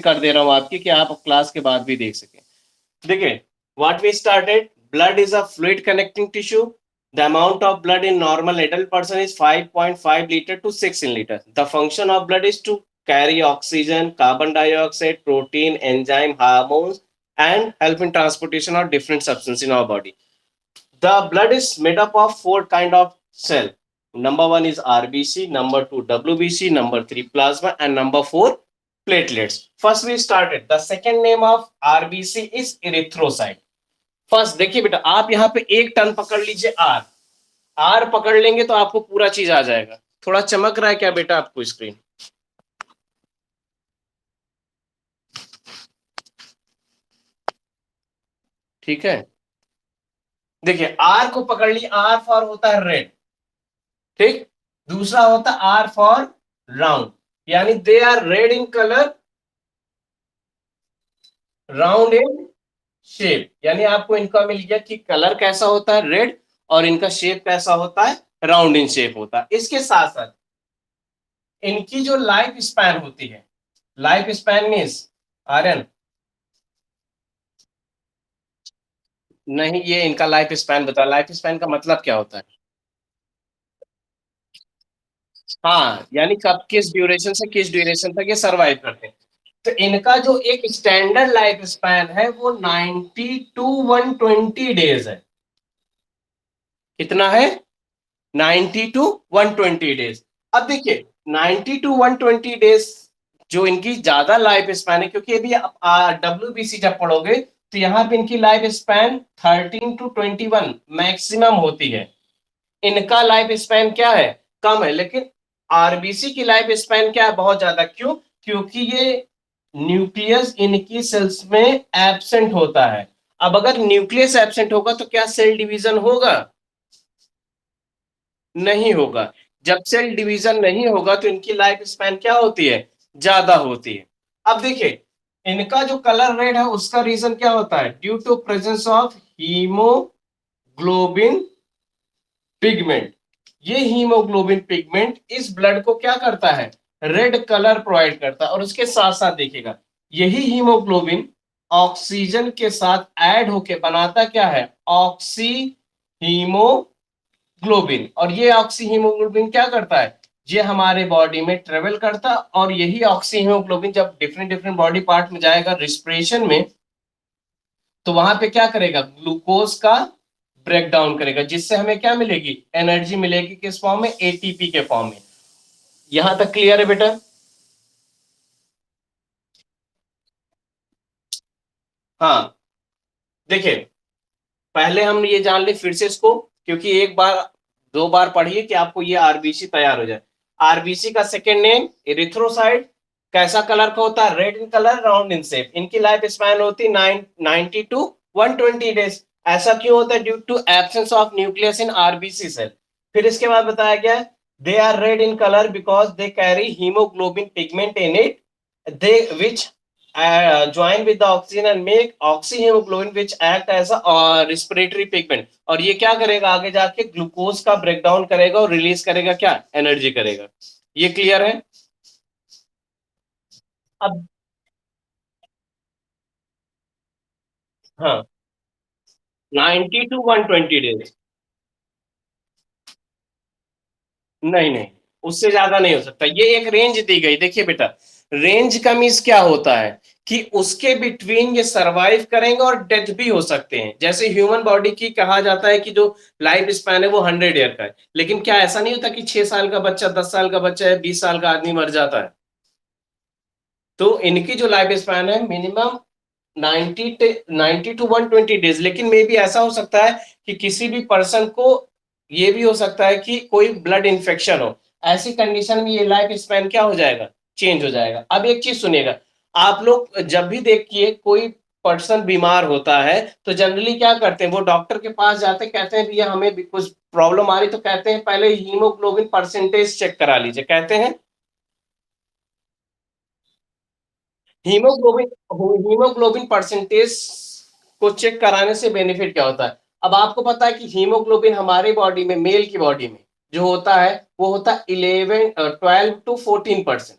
कर दे रहा हूं आपकी कि आप क्लास के बाद भी देख सकें। देखिए, what we started, blood is a fluid connecting tissue. The amount of blood in normal adult person is 5.5 liter to 6 liter. The function of blood is to carry oxygen, carbon dioxide, protein, enzyme, hormones, and help in transportation of different substances in our body. The blood is made up of four kind of cell. Number one is RBC, number two WBC, number three plasma, and number four platelets. First we started. The second name of RBC is erythrocyte. First देखिए बेटा, आप यहाँ पे 1 ton पकड़ लीजिए, are are पकड़ लेंगे तो आपको पूरा चीज आ जाएगा। थोड़ा चमक रहा है क्या बेटा आपको स्क्रीन? ठीक है, देखिए आर को पकड़ ली, आर फॉर होता है रेड, ठीक। दूसरा होता है आर फॉर राउंड, यानी they are red in colour, round in shape, यानी आपको इनका मिल गया कि कलर कैसा होता है रेड, और इनका शेप कैसा होता है, राउंड इन शेप होता है। इसके साथ साथ इनकी जो लाइफ स्पैन होती है, लाइफ स्पैन मीन्स आर्यन, नहीं ये इनका लाइफ स्पैन बता, लाइफ स्पैन का मतलब क्या होता है? हाँ, यानी कब किस ड्यूरेशन से किस ड्यूरेशन तक ये सर्वाइव करते हैं। तो इनका जो एक स्टैंडर्ड लाइफ स्पैन है वो 90 टू 120 डेज है। कितना है? 90 टू 120 डेज। अब देखिए 90 टू 120 डेज जो इनकी ज्यादा लाइफ स्पैन है, क्योंकि अभी WBC जब पढ़ोगे तो यहाँ पे इनकी लाइफ स्पैन 13 टू 21 मैक्सिमम होती है। इनका लाइफ स्पैन क्या है? कम है। लेकिन आरबीसी की लाइफ स्पैन क्या है? बहुत ज्यादा। क्यों? क्योंकि ये न्यूक्लियस इनकी सेल्स में एब्सेंट होता है। अब अगर न्यूक्लियस एब्सेंट होगा तो क्या सेल डिवीजन होगा? नहीं होगा। जब सेल डिवीजन नहीं होगा तो इनकी लाइफ स्पैन क्या होती है? ज्यादा होती है। अब देखिए इनका जो कलर रेड है उसका रीजन क्या होता है? Due to presence of haemoglobin pigment. ये हीमोग्लोबिन पिगमेंट इस ब्लड को क्या करता है? रेड कलर प्रोवाइड करता है। और उसके साथ साथ देखिएगा यही हीमोग्लोबिन ऑक्सीजन के साथ ऐड होके बनाता क्या है? Oxy haemoglobin. और ये ऑक्सी हीमोग्लोबिन क्या करता है? ये हमारे बॉडी में ट्रेवल करता, और यही ऑक्सी हीमोग्लोबिन जब डिफरेंट डिफरेंट बॉडी पार्ट में जाएगा रिस्पिरेशन में, तो वहां पे क्या करेगा? ग्लूकोज का ब्रेक डाउन करेगा, जिससे हमें क्या मिलेगी? एनर्जी मिलेगी। किस फॉर्म में? एटीपी के फॉर्म में। यहां तक क्लियर है बेटा? हाँ, देखिए पहले हम ये जान ले फिर से इसको, क्योंकि एक बार दो बार पढ़िए कि आपको ये आरबीसी तैयार हो जाए। आरबीसी का सेकेंड नेम इरिथ्रोसाइट। कैसा कलर का होता है? Red in colour, round in shape. इनकी लाइफ स्पैन होती है 90 टू 120 डेज। ऐसा क्यों होता है? Due to absence of nucleus in RBC cell. फिर इसके बाद बताया गया they are red in colour because they carry haemoglobin pigment in it, they which join with the oxygen and make oxyhemoglobin which act as a respiratory pigment। और ये क्या करेगा? आगे जाके ग्लूकोज का ब्रेकडाउन करेगा और रिलीज करेगा क्या? एनर्जी करेगा। ये क्लियर है? अब हाँ, 90 टू 120 डेज। नहीं नहीं, उससे ज्यादा नहीं हो सकता। ये एक रेंज दी गई। देखिए बेटा, रेंज का मीन्स क्या होता है कि उसके बिटवीन ये सरवाइव करेंगे और डेथ भी हो सकते हैं। जैसे ह्यूमन बॉडी की कहा जाता है कि जो लाइफ स्पैन है वो 100 ईयर का है, लेकिन क्या ऐसा नहीं होता कि 6 साल का बच्चा, 10 साल का बच्चा है, 20 साल का आदमी मर जाता है? तो इनकी जो लाइफ स्पैन है मिनिमम 90 टू 120 डेज। लेकिन मे भी ऐसा हो सकता है कि किसी भी पर्सन को ये भी हो सकता है कि कोई ब्लड इन्फेक्शन हो, ऐसी कंडीशन में ये लाइफ स्पैन क्या हो जाएगा? चेंज हो जाएगा। अब एक चीज सुनिएगा, आप लोग जब भी देखिए कोई पर्सन बीमार होता है तो जनरली क्या करते हैं? वो डॉक्टर के पास जाते हैं, कहते हैं भैया हमें भी कुछ प्रॉब्लम आ रही, तो कहते हैं पहले हीमोग्लोबिन परसेंटेज चेक करा लीजिए, कहते हैं। हीमोग्लोबिन हीमोग्लोबिन परसेंटेज को चेक कराने से बेनिफिट क्या होता है? अब आपको पता है कि हीमोग्लोबिन हमारे बॉडी में, मेल की बॉडी में जो होता है वो होता है 11 12 टू 14%।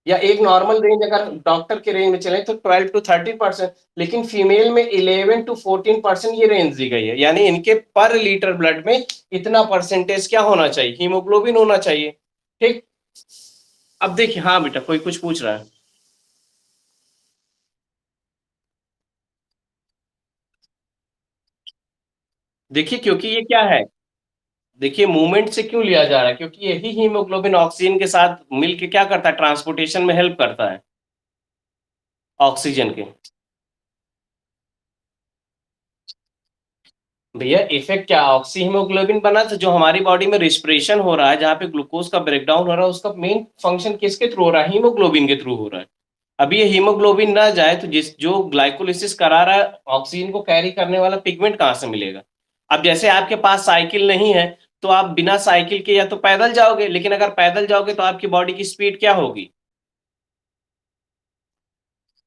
या एक नॉर्मल रेंज अगर डॉक्टर के रेंज में चले तो 12 to 13%, लेकिन फीमेल में 11 to 14% ये रेंज दी गई है, यानी इनके पर लीटर ब्लड में इतना परसेंटेज क्या होना चाहिए, हीमोग्लोबिन होना चाहिए। ठीक। अब देखिए, हाँ बेटा कोई कुछ पूछ रहा है। देखिए क्योंकि ये क्या है, देखिए मूवमेंट से क्यों लिया जा रहा है, क्योंकि यही हीमोग्लोबिन ऑक्सीजन के साथ मिलके क्या करता है, ट्रांसपोर्टेशन में हेल्प करता है ऑक्सीजन के। भैया इफेक्ट क्या, ऑक्सी हीमोग्लोबिन बना तो जो हमारी बॉडी में रिस्पिरेशन हो रहा है, जहाँ पे ग्लूकोज का ब्रेकडाउन हो रहा है, उसका मेन फंक्शन किसके थ्रू हो रहा है, हीमोग्लोबिन के थ्रू हो रहा है। अभी ये हीमोग्लोबिन ना जाए तो जिस जो ग्लाइकोलिसिस करा रहा है, ऑक्सीजन को कैरी करने वाला पिगमेंट कहाँ से मिलेगा। अब जैसे आपके पास साइकिल नहीं है, तो आप बिना साइकिल के या तो पैदल जाओगे, लेकिन अगर पैदल जाओगे तो आपकी बॉडी की स्पीड क्या होगी,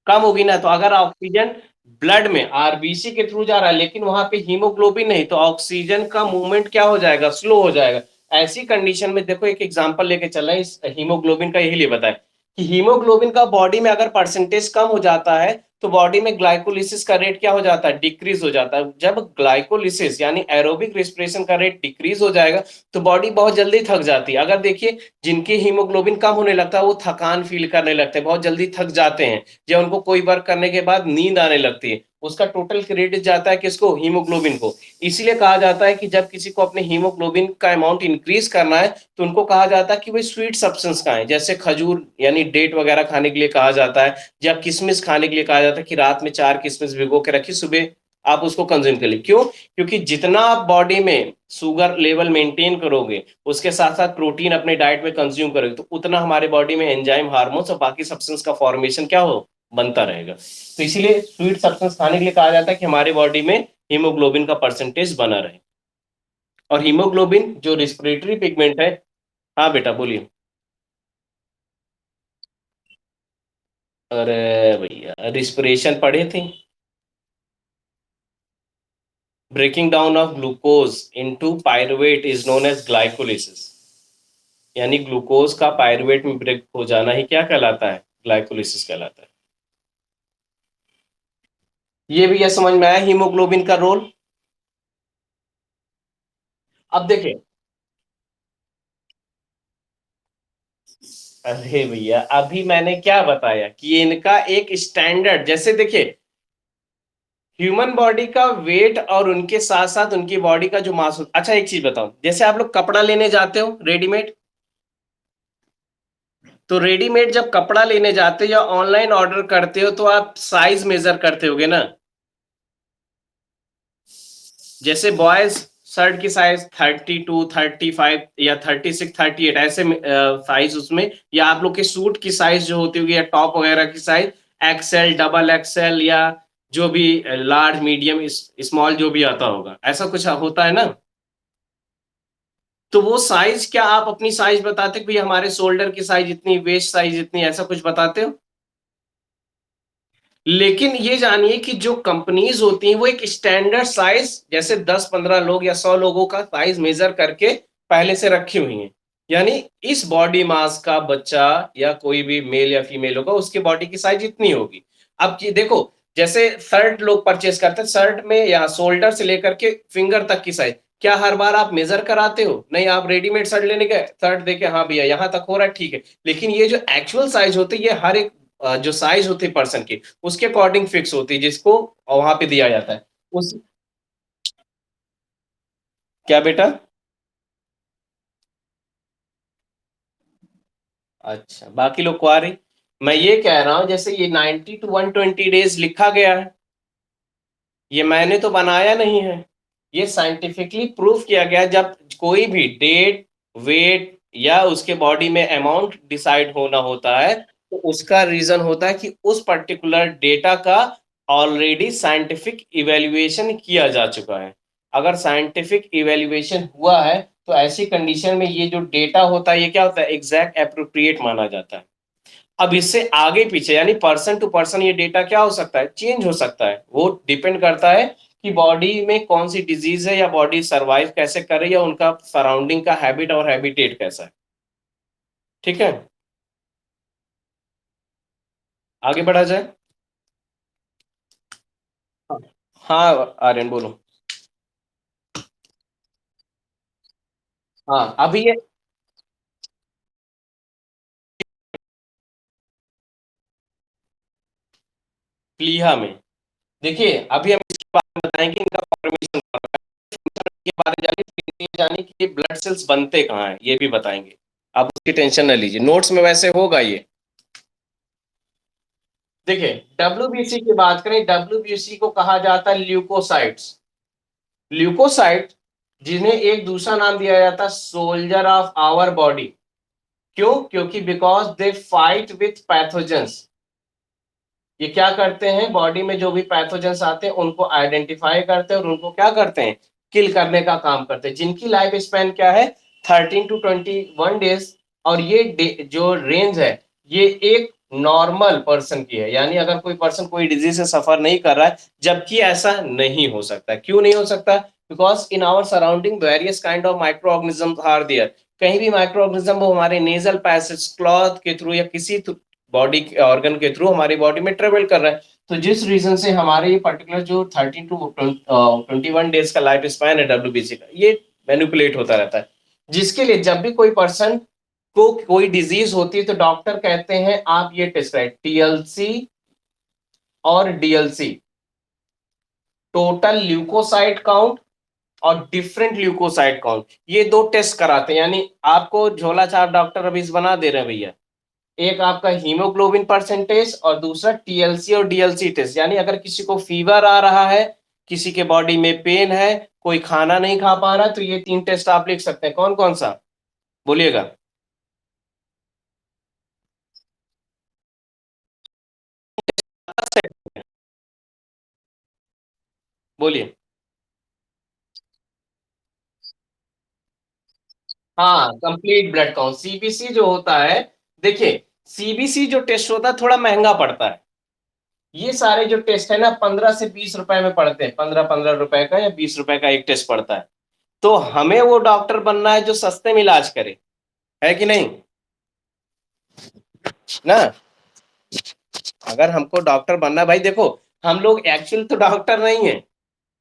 कम होगी ना। तो अगर ऑक्सीजन ब्लड में आरबीसी के थ्रू जा रहा है, लेकिन वहां पे हीमोग्लोबिन नहीं, तो ऑक्सीजन का मूवमेंट क्या हो जाएगा, स्लो हो जाएगा। ऐसी कंडीशन में देखो एक एग्जांपल लेके चल रहे हैं इस हीमोग्लोबिन का, यही लिए बताए कि हीमोग्लोबिन का बॉडी में अगर परसेंटेज कम हो जाता है, तो बॉडी में ग्लाइकोलिसिस का रेट क्या हो जाता है, डिक्रीज हो जाता है। जब ग्लाइकोलिसिस यानी एरोबिक रेस्पिरेशन का रेट डिक्रीज हो जाएगा, तो बॉडी बहुत जल्दी थक जाती है। अगर देखिए जिनकी हीमोग्लोबिन कम होने लगता है, वो थकान फील करने लगते हैं, बहुत जल्दी थक जाते हैं, या उनको कोई वर्क करने के बाद नींद आने लगती है, उसका टोटल क्रेडिट जाता है किसको, हीमोग्लोबिन को। इसीलिए कहा जाता है कि जब किसी को अपने हीमोग्लोबिन का अमाउंट इंक्रीज करना है, तो उनको कहा जाता है कि वे स्वीट सब्सटेंस खाएं, जैसे खजूर यानी डेट वगैरह खाने के लिए कहा जाता है, या किशमिश खाने के लिए कहा जाता है कि रात में 4 किशमिश भिगो के रखी, सुबह आप उसको कंज्यूम कर लिए। क्यों, क्योंकि जितना आप बॉडी में शुगर लेवल मेंटेन करोगे, उसके साथ साथ प्रोटीन अपने डाइट में कंज्यूम करोगे, तो उतना हमारे बॉडी में एंजाइम, हार्मोन्स और बाकी सब्सटेंस का फॉर्मेशन क्या हो, बनता रहेगा। तो इसीलिए स्वीट सब्सटेंस खाने के लिए कहा जाता है कि हमारी बॉडी में हीमोग्लोबिन का परसेंटेज बना रहे। और हीमोग्लोबिन जो रिस्पिरेटरी पिगमेंट है। हाँ बेटा बोलिए। अरे भैया रिस्पिरेशन पढ़े थे, breaking down of glucose into pyruvate is known as glycolysis, यानी ग्लूकोज का पायरुवेट में ब्रेक हो जाना ही क्या कहलाता है, ग्लाइकोलिसिस कहलाता है। ये भी यह समझ में आया हीमोग्लोबिन का रोल। अब देखिए, अरे भैया अभी मैंने क्या बताया कि इनका एक स्टैंडर्ड, जैसे देखिए ह्यूमन बॉडी का वेट और उनके साथ साथ उनकी बॉडी का जो मास अच्छा एक चीज बताओ, जैसे आप लोग कपड़ा लेने जाते हो रेडीमेड, तो रेडीमेड जब कपड़ा लेने जाते हो या ऑनलाइन ऑर्डर करते हो, तो आप साइज मेजर करते होगे ना। जैसे बॉयज शर्ट की साइज 32, 35 या 36, 38 ऐसे साइज उसमें, या आप लोग के सूट की साइज जो होती होगी या टॉप वगैरह की साइज एक्सएल, डबल एक्सएल, या जो भी लार्ज मीडियम स्मॉल जो भी आता होगा, ऐसा कुछ होता है ना। तो वो साइज क्या आप अपनी साइज बताते हो कि भई हमारे शोल्डर की साइज इतनी, वेस्ट साइज इतनी, ऐसा कुछ बताते हो। लेकिन ये जानिए कि जो कंपनीज होती हैं वो एक स्टैंडर्ड साइज, जैसे 10-15 लोग या 100 लोगों का साइज मेजर करके पहले से रखी हुई हैं। यानी इस बॉडी मास का बच्चा या कोई भी मेल या फीमेल होगा, उसके बॉडी की साइज इतनी होगी। अब ये देखो, जैसे शर्ट लोग परचेस करते हैं, शर्ट में या शोल्डर से लेकर के फिंगर तक की साइज, क्या हर बार आप मेजर कराते हो, नहीं। आप रेडीमेड शर्ट लेने गए, शर्ट देखे, हाँ भैया यहाँ तक हो रहा है, ठीक है। लेकिन ये जो एक्चुअल साइज होती है, ये हर एक जो साइज होती है पर्सन की, उसके अकॉर्डिंग फिक्स होती है, जिसको वहां पे दिया जाता है उस। क्या बेटा। अच्छा बाकी लोग कुआरे। मैं ये कह रहा हूं जैसे ये 90 to 120 डेज लिखा गया है, ये मैंने तो बनाया नहीं है, ये साइंटिफिकली प्रूव किया गया। जब कोई भी डेट, वेट या उसके बॉडी में अमाउंट डिसाइड होना होता है, तो उसका रीजन होता है कि उस पर्टिकुलर डेटा का ऑलरेडी साइंटिफिक इवेल्युएशन किया जा चुका है। अगर साइंटिफिक इवेल्युएशन हुआ है, तो ऐसी कंडीशन में ये जो डेटा होता है, ये क्या होता है, एग्जैक्ट एप्रोप्रिएट माना जाता है। अब इससे आगे पीछे यानी पर्सन टू पर्सन ये डेटा क्या हो सकता है, चेंज हो सकता है। वो डिपेंड करता है कि बॉडी में कौन सी डिजीज है, या बॉडी सरवाइव कैसे कर रही है, उनका सराउंडिंग का हैबिट और हैबिटेट कैसा है। ठीक है। आगे बढ़ा जाए। हाँ आर्यन बोलो। हाँ अभी ये प्लीहा में, देखिए अभी हम इसके बारे में बताएंगे, इनका फॉर्मेशन के बारे में जानिए, फिर ये जानिए कि ये ब्लड सेल्स बनते कहाँ हैं, ये भी बताएंगे। आप उसकी टेंशन न लीजिए, नोट्स में वैसे होगा ये। देखिए डब्ल्यूबीसी की बात करें, डब्ल्यूबीसी को कहा जाता है ल्यूकोसाइट्स। ल्यूकोसाइट जिन्हें एक दूसरा नाम दिया जाता है सोल्जर ऑफ आवर बॉडी। क्यों? क्योंकि because they fight with pathogens. ये क्या करते हैं, बॉडी में जो भी पैथोजेंस आते हैं उनको आइडेंटिफाई करते हैं और उनको क्या करते हैं, किल करने का काम करते हैं। जिनकी लाइफ स्पैन क्या है, 13 to 21 डेज। और ये जो रेंज है, ये एक नॉर्मल पर्सन की है, यानी अगर कोई पर्सन कोई डिजीज से सफर नहीं कर रहा है, जबकि ऐसा नहीं हो सकता। क्यों नहीं हो सकता? Because in our surrounding various kind of microorganism are there. कहीं भी माइक्रो ऑर्गेनिज्म वो हमारे नेजल पैसेज, क्लॉथ के थ्रू या किसी बॉडी ऑर्गन के थ्रू हमारी बॉडी में ट्रेवल कर रहा है। तो जिस रीजन से हमारे ये पर्टिकुलर जो 13 to 21 डेज का लाइफ स्पैन है डब्ल्यूबीसी का, ये मैनिपुलेट होता रहता है। जिसके लिए जब भी कोई पर्सन को कोई डिजीज होती है तो डॉक्टर कहते हैं आप ये टेस्ट करें, टीएलसी और डीएलसी, टोटल ल्यूकोसाइट काउंट और डिफरेंट ल्यूकोसाइट काउंट, ये दो टेस्ट कराते हैं। यानी आपको झोला छाप डॉक्टर अभी बना दे रहे हैं भैया, एक आपका हीमोग्लोबिन परसेंटेज और दूसरा टीएलसी और डीएलसी टेस्ट। यानी अगर किसी को फीवर आ रहा है, किसी के बॉडी में पेन है, कोई खाना नहीं खा पा रहा, तो ये तीन टेस्ट आप लिख सकते हैं। कौन कौन सा बोलिएगा? बोलिए। हाँ कंप्लीट ब्लड काउंट, सीबीसी जो होता है, देखिए सीबीसी जो टेस्ट होता है थोड़ा महंगा पड़ता है। ये सारे जो टेस्ट है ना 15 से 20 रुपए में पड़ते हैं, 15-15 रुपए का या 20 रुपए का एक टेस्ट पड़ता है। तो हमें वो डॉक्टर बनना है जो सस्ते में इलाज करे, है कि नहीं ना? अगर हमको डॉक्टर बनना, भाई देखो हम लोग एक्चुअल तो डॉक्टर नहीं है,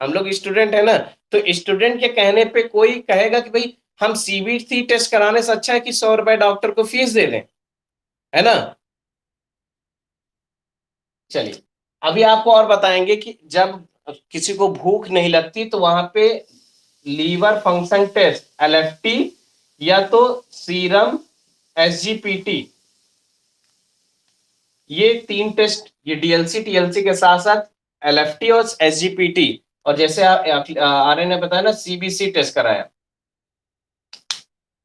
हम लोग स्टूडेंट है ना। तो स्टूडेंट के कहने पे कोई कहेगा कि भाई हम सीबीसी टेस्ट कराने से अच्छा है कि 100 रुपए डॉक्टर को फीस दे दें, है ना? चलिए अभी आपको और बताएंगे कि जब किसी को भूख नहीं लगती तो वहां पे लीवर फंक्शन टेस्ट एलएफटी या तो सीरम एसजीपीटी, ये तीन टेस्ट, ये डीएलसी टीएलसी के साथ साथ एलएफटी और एसजीपीटी, और जैसे आर्य ने बताया ना सीबीसी टेस्ट कराया।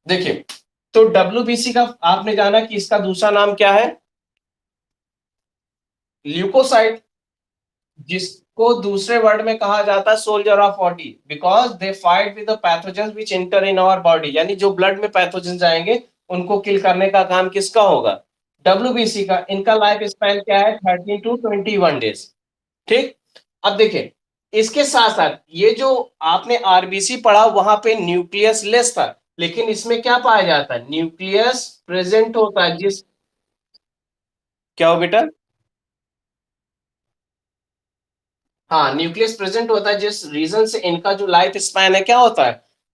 देखिए तो डब्ल्यूबीसी का आपने जाना कि इसका दूसरा नाम क्या है, ल्यूकोसाइट, जिसको दूसरे वर्ड में कहा जाता है soldier of body, because they fight with the pathogens which enter in our body. यानी जो ब्लड में पैथोजेंस जाएंगे उनको किल करने का काम किसका होगा, डब्ल्यूबीसी का। इनका लाइफ स्पैन क्या है, 13 to 21 डेज। ठीक। अब देखिए इसके साथ साथ ये जो आपने आरबीसी पढ़ा वहां पे न्यूक्लियस लेस था, लेकिन इसमें क्या पाया जाता है, न्यूक्लियस प्रेजेंट होता है। जिस क्या हो बेटा? हाँ न्यूक्लियस प्रेजेंट होता है, जिस रीजन से इनका जो लाइफ स्पैन है क्या होता है,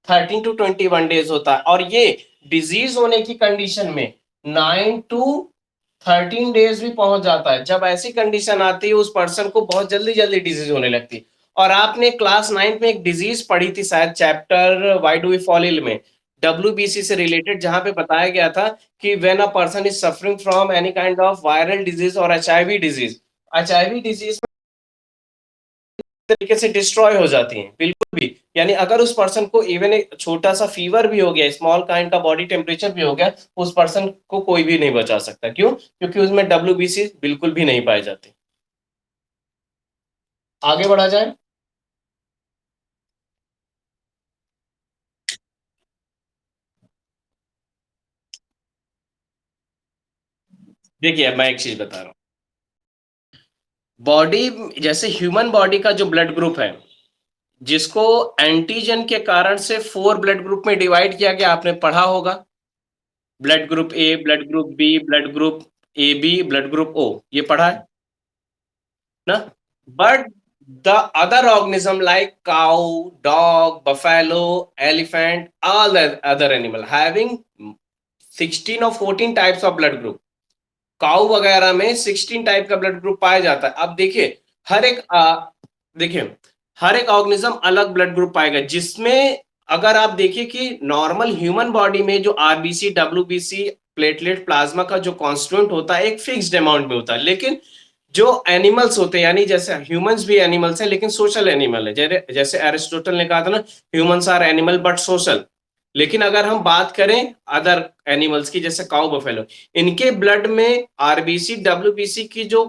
13 to 21 डेज होता है। और ये डिजीज होने की कंडीशन में 9 to 13 डेज भी पहुंच जाता है। जब ऐसी कंडीशन आती है उस पर्सन को बहुत जल्दी जल्दी डिजीज होने लगती है। और आपने क्लास 9 में एक डिजीज पढ़ी थी शायद, chapter why do we fall ill में, डब्ल्यूबीसी से रिलेटेड, जहां पे बताया गया था कि when a person is suffering from any kind of viral disease और एचआईवी डिजीज, एचआईवी डिजीज तरीके से डिस्ट्रॉय हो जाती हैं बिल्कुल भी। यानी अगर उस पर्सन को इवन एक छोटा सा फीवर भी हो गया, स्मॉल काइंड का बॉडी टेम्परेचर भी हो गया, उस पर्सन को कोई भी नहीं बचा सकता। क्यों? क्योंकि उसमें डब्ल्यूबीसी बिल्कुल भी नहीं पाए जाते। आगे बढ़ा जाए। देखिए अब मैं एक चीज बता रहा हूँ, बॉडी, जैसे ह्यूमन बॉडी का जो ब्लड ग्रुप है, जिसको एंटीजन के कारण से 4 ब्लड ग्रुप में डिवाइड किया गया, आपने पढ़ा होगा, blood group A, blood group B, blood group A B blood group O, ये पढ़ा है ना? But the other organism like cow, dog, buffalo, elephant, all other animal having 16 और 14 types of blood group. Cow वगैरह में 16 type का blood group पाया जाता है। अब देखिए हर एक देखिए हर एक ऑर्गेनिज्म अलग ब्लड ग्रुप पाएगा, जिसमें अगर आप देखिए कि नॉर्मल ह्यूमन बॉडी में जो आरबीसी, डब्ल्यूबीसी, प्लेटलेट, प्लाज्मा का जो कॉन्स्टिट्यूएंट होता है एक फिक्स्ड अमाउंट में होता है, लेकिन जो एनिमल्स होते हैं, यानी जैसे ह्यूमंस भी एनिमल्स हैं लेकिन सोशल एनिमल है, जैसे एरिस्टोटल ने कहा था ना, humans are animal but social. लेकिन अगर हम बात करें अदर एनिमल्स की, जैसे काउ, बफेलो, इनके ब्लड में आरबीसी, डब्ल्यूबीसी की जो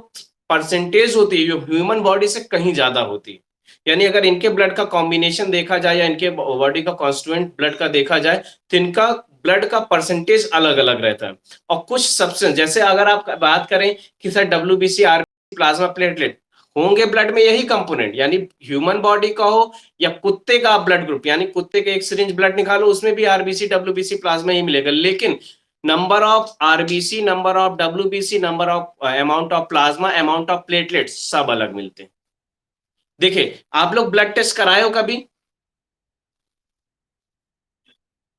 परसेंटेज होती है, जो ह्यूमन बॉडी से कहीं ज्यादा होती है। यानी अगर इनके ब्लड का कॉम्बिनेशन देखा जाए या इनके बॉडी का कॉन्स्टिट्यूएंट ब्लड का देखा जाए, तो इनका ब्लड का परसेंटेज अलग अलग रहता है। और कुछ सब्सटेंस, जैसे अगर आप बात करें कि sir WBC, RBC, plasma, platelet, होंगे ब्लड में यही कंपोनेंट, यानी ह्यूमन बॉडी का हो या कुत्ते का ब्लड ग्रुप, यानी कुत्ते के एक सिरिंज ब्लड निकालो उसमें भी आरबीसी, डब्ल्यूबीसी, प्लाज्मा ही मिलेगा, लेकिन number of RBC, number of WBC, number of amount of plasma, amount of platelet सब अलग मिलते हैं। देखिए आप लोग ब्लड टेस्ट कराए हो कभी?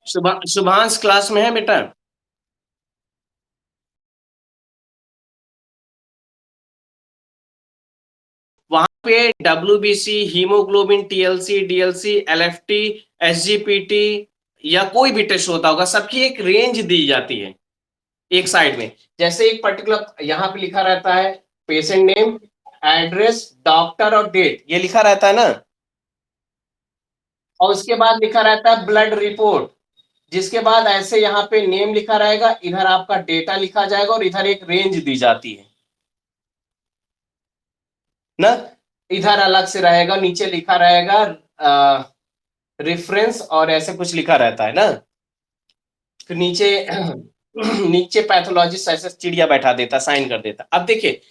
शुभांश क्लास में है बेटा? वहां पे WBC, haemoglobin, TLC, DLC, LFT, SGPT या कोई भी टेस्ट होता होगा, सबकी एक रेंज दी जाती है एक साइड में। जैसे एक पर्टिकुलर यहाँ पे लिखा रहता है पेशेंट नेम, एड्रेस, डॉक्टर और डेट, ये लिखा रहता है ना, और उसके बाद लिखा रहता है ब्लड रिपोर्ट, जिसके बाद ऐसे यहाँ पे नेम लिखा रहेगा, इधर आपका डेटा लिखा जाएगा और इधर एक रेंज दी जाती है ना। इधर अलग से रहेगा, नीचे लिखा रहेगा रेफरेंस और ऐसे कुछ लिखा रहता है ना। फिर नीचे नीचे पैथोलॉजिस्ट ऐसे चिड़िया बैठा देता, साइन कर देता। अब देखिए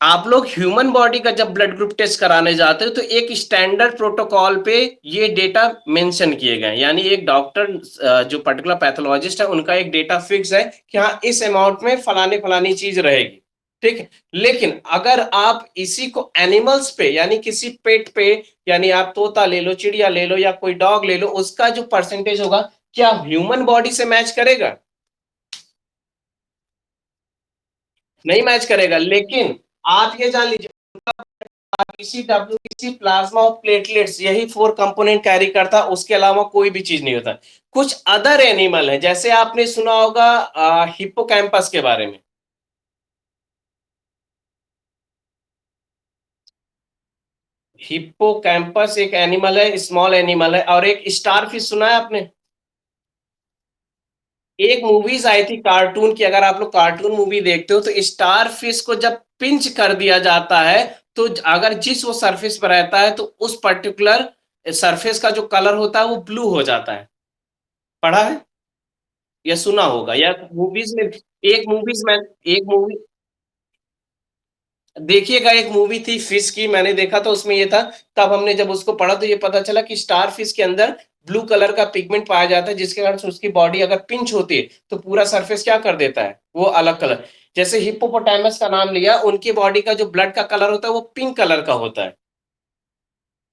आप लोग ह्यूमन बॉडी का जब ब्लड ग्रुप टेस्ट कराने जाते हो तो एक स्टैंडर्ड प्रोटोकॉल पे ये डेटा मेंशन किए गए, यानी एक डॉक्टर जो पर्टिकुलर पैथोलॉजिस्ट है उनका एक डेटा फिक्स है कि हाँ इस अमाउंट में फलाने फलानी चीज रहेगी, ठीक है। लेकिन अगर आप इसी को एनिमल्स पे, यानी किसी पेट पे, यानी आप तोता ले लो, चिड़िया ले लो या कोई डॉग ले लो, उसका जो परसेंटेज होगा क्या ह्यूमन बॉडी से मैच करेगा? नहीं मैच करेगा। लेकिन आप ये जान लीजिए आरबीसी, डब्ल्यूबीसी, प्लाज्मा और प्लेटलेट्स, यही 4 कंपोनेंट कैरी करता, उसके अलावा कोई भी चीज नहीं होता। कुछ अदर एनिमल है, जैसे आपने सुना होगा हिप्पोकैम्पस के बारे में। हिप्पोकैम्पस एक एनिमल है, स्मॉल एनिमल है। और एक स्टारफिश सुना है आपने? एक मूवीज आई थी कार्टून की, अगर आप लोग कार्टून मूवी देखते हो तो स्टार फिश को जब पिंच कर दिया जाता है तो अगर जिस वो सरफेस पर रहता है तो उस पर्टिकुलर सरफेस का जो कलर होता है वो ब्लू हो जाता है। पढ़ा है या सुना होगा या मूवीज में? एक मूवी देखिएगा, एक मूवी थी फिश की, मैंने देखा था, उसमें ये था। तब हमने जब उसको पढ़ा तो ये पता चला कि स्टार फिश के अंदर ब्लू कलर का पिगमेंट पाया जाता है, जिसके कारण से उसकी बॉडी अगर पिंच होती है तो पूरा सरफेस क्या कर देता है, वो अलग कलर। जैसे हिप्पोपोटामस का नाम लिया, उनकी बॉडी का जो ब्लड का कलर होता है वो पिंक कलर का होता है।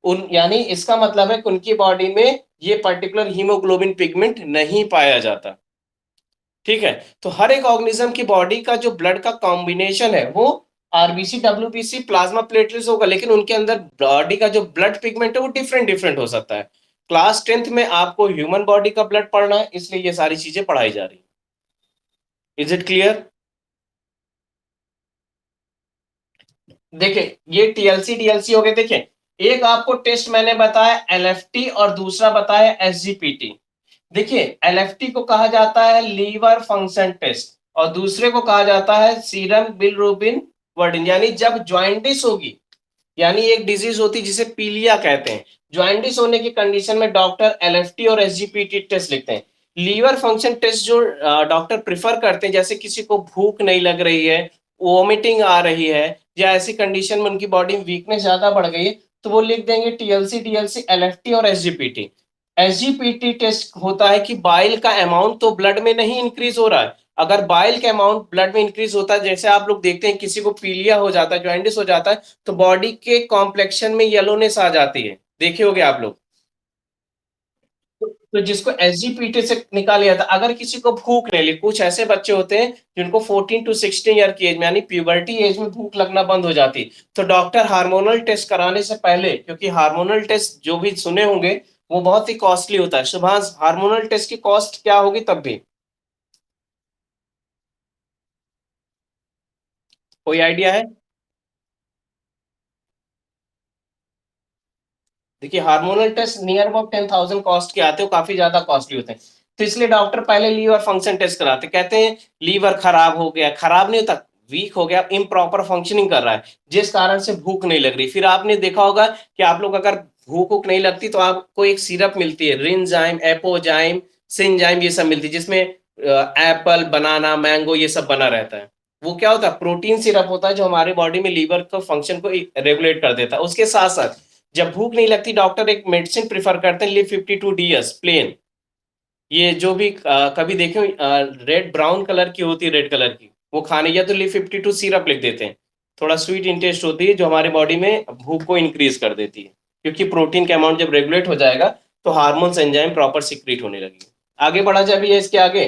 उन यानी इसका मतलब है कि उनकी बॉडी में ये पर्टिकुलर हीमोग्लोबिन पिगमेंट नहीं पाया जाता, ठीक है। तो हर एक ऑर्गेनिज्म की बॉडी का जो ब्लड का कॉम्बिनेशन है वो आरबीसी, डब्ल्यूबीसी, प्लाज्मा, प्लेटलेट्स होगा, लेकिन उनके अंदर बॉडी का जो ब्लड पिगमेंट है वो डिफरेंट डिफरेंट हो सकता है। क्लास 10th में आपको ह्यूमन बॉडी का ब्लड पढ़ना है, इसलिए ये सारी चीजें पढ़ाई जा रही है। Is it clear? देखिए ये टीएलसी डीएलसी हो गए। देखिए एक आपको टेस्ट मैंने बताया एलएफटी और दूसरा बताया एसजीपीटी। देखिए एलएफटी को कहा जाता है लीवर फंक्शन टेस्ट और दूसरे को कहा जाता है सीरम बिलिरुबिन वर्डिन। यानी जब ज्वाइंटिस होगी, यानी एक डिजीज होती है जिसे पीलिया कहते हैं, ज्वाइंटिस होने की कंडीशन में डॉक्टर एलएफटी और एसजीपीटी टेस्ट लिखते हैं। लीवर फंक्शन टेस्ट जो डॉक्टर प्रिफर करते हैं, जैसे किसी को भूख नहीं लग रही है, वोमिटिंग आ रही है, या ऐसी कंडीशन में उनकी बॉडी में वीकनेस ज्यादा बढ़ गई है, तो वो लिख देंगे टीएलसी डीएलसी, एलएफटी और एसजीपीटी। एसजीपीटी टेस्ट होता है कि बाइल का अमाउंट तो ब्लड में नहीं इंक्रीज हो रहा है, अगर बाइल का अमाउंट ब्लड में इंक्रीज होता है, जैसे आप लोग देखते हैं किसी को पीलिया हो जाता है, जॉन्डिस हो जाता है, तो बॉडी के कॉम्प्लेक्शन में येलोनेस आ जाती है, देखे होगे आप लोग। तो जिसको एसजीपीटी से निकाल लिया था। अगर किसी को भूख नहीं लगी, कुछ ऐसे बच्चे होते हैं जिनको 14 टू 16 ईयर की एज में यानी प्यूबर्टी एज में भूख लगना बंद हो जाती, तो डॉक्टर हार्मोनल टेस्ट कराने से पहले, क्योंकि हार्मोनल टेस्ट जो भी सुने होंगे वो बहुत ही कॉस्टली होता है। सुभाष, हार्मोनल टेस्ट की कॉस्ट क्या होगी तब भी कोई आइडिया है? देखिए, hormonal test near about 10,000 cost के आते हो, काफी ज्यादा कॉस्टली होते हैं। तो इसलिए डॉक्टर पहले लीवर फंक्शन टेस्ट कराते, कहते हैं लीवर खराब हो गया, खराब नहीं होता, वीक हो गया, इम्प्रॉपर फंक्शनिंग कर रहा है, जिस कारण से भूख नहीं लग रही। फिर आपने देखा होगा कि आप लोग अगर भूख वूख नहीं लगती तो आपको एक सिरप मिलती है, रिंजाइम, एपोजाइम, सिंजाइम, ये सब मिलती है, जिसमें एप्पल, बनाना, मैंगो ये सब बना रहता है। वो क्या होता है? प्रोटीन सिरप होता है जो हमारे बॉडी में लीवर को फंक्शन को रेगुलेट कर देता है। उसके साथ साथ जब भूख नहीं लगती, डॉक्टर एक मेडिसिन प्रिफर करते हैं, लिव 52 DS प्लेन। ये जो भी कभी देखे रेड ब्राउन कलर की होती है, रेड कलर की, वो खाने, या तो लिव 52 सिरप लिख देते हैं। थोड़ा स्वीट इंटेस्ट होती है, जो हमारे बॉडी में भूख को इंक्रीज कर देती है, क्योंकि प्रोटीन का अमाउंट जब रेगुलेट हो जाएगा तो हार्मोन्स एंजाइम प्रॉपर सिक्रीट होने लगेगी। आगे बढ़ा जाए भैया इसके आगे।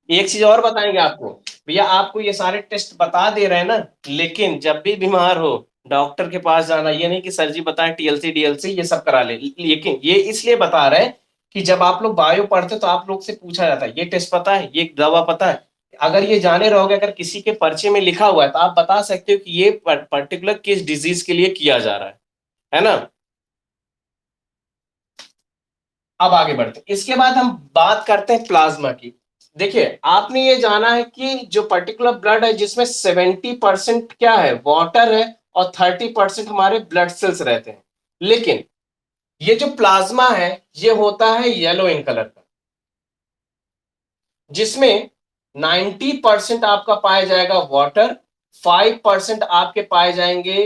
एक चीज और बताएंगे आपको, भैया आपको ये सारे टेस्ट बता दे रहे हैं ना, लेकिन जब भी बीमार हो डॉक्टर के पास जाना, ये नहीं कि सर जी बताएं टीएलसी डीएलसी ये सब करा ले, लेकिन ये इसलिए बता रहे हैं कि जब आप लोग बायो पढ़ते तो आप लोग से पूछा जाता है ये टेस्ट पता है, ये दवा पता है। अगर ये जाने रहोगे, अगर किसी के पर्चे में लिखा हुआ है तो आप बता सकते हो कि ये पर्टिकुलर किस डिजीज के लिए किया जा रहा है ना। अब आगे बढ़ते हैं, इसके बाद हम बात करते हैं प्लाज्मा की। देखिए, आपने ये जाना है कि जो पर्टिकुलर ब्लड है जिसमें 70% क्या है, वाटर है, और 30% हमारे ब्लड सेल्स रहते हैं। लेकिन ये जो प्लाज्मा है ये होता है येलो इन कलर का, जिसमें 90% आपका पाया जाएगा वाटर, 5% आपके पाए जाएंगे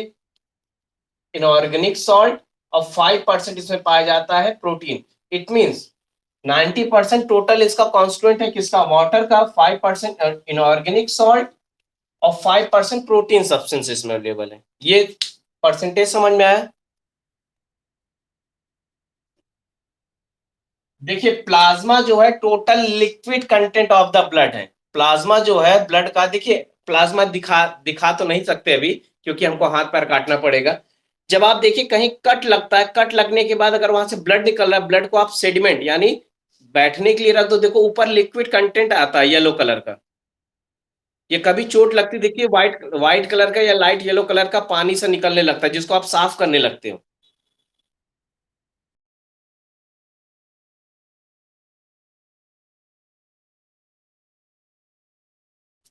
इनऑर्गेनिक सॉल्ट, और 5% इसमें पाया जाता है प्रोटीन। इट मीन्स 90% टोटल इसका कॉन्स्टिट्यूएंट है किसका, वाटर का, 5% इनऑर्गेनिक सॉल्ट, और 5% प्रोटीन सब्सटेंस इसमें अवेलेबल है। ये परसेंटेज समझ में आया? देखिए, प्लाज्मा जो है total liquid content of the blood है। प्लाज्मा जो है ब्लड का, देखिए प्लाज्मा दिखा दिखा तो नहीं सकते अभी, क्योंकि हमको हाथ पैर काटना पड़ेगा। जब आप देखिए कहीं कट लगता है, कट लगने के बाद अगर वहां से ब्लड निकल रहा है, ब्लड को आप सेडिमेंट यानी बैठने के लिए रख दो, देखो ऊपर लिक्विड कंटेंट आता है येलो कलर का। ये कभी चोट लगती देखिए, व्हाइट व्हाइट कलर का या लाइट येलो कलर का पानी से निकलने लगता है, जिसको आप साफ करने लगते हो।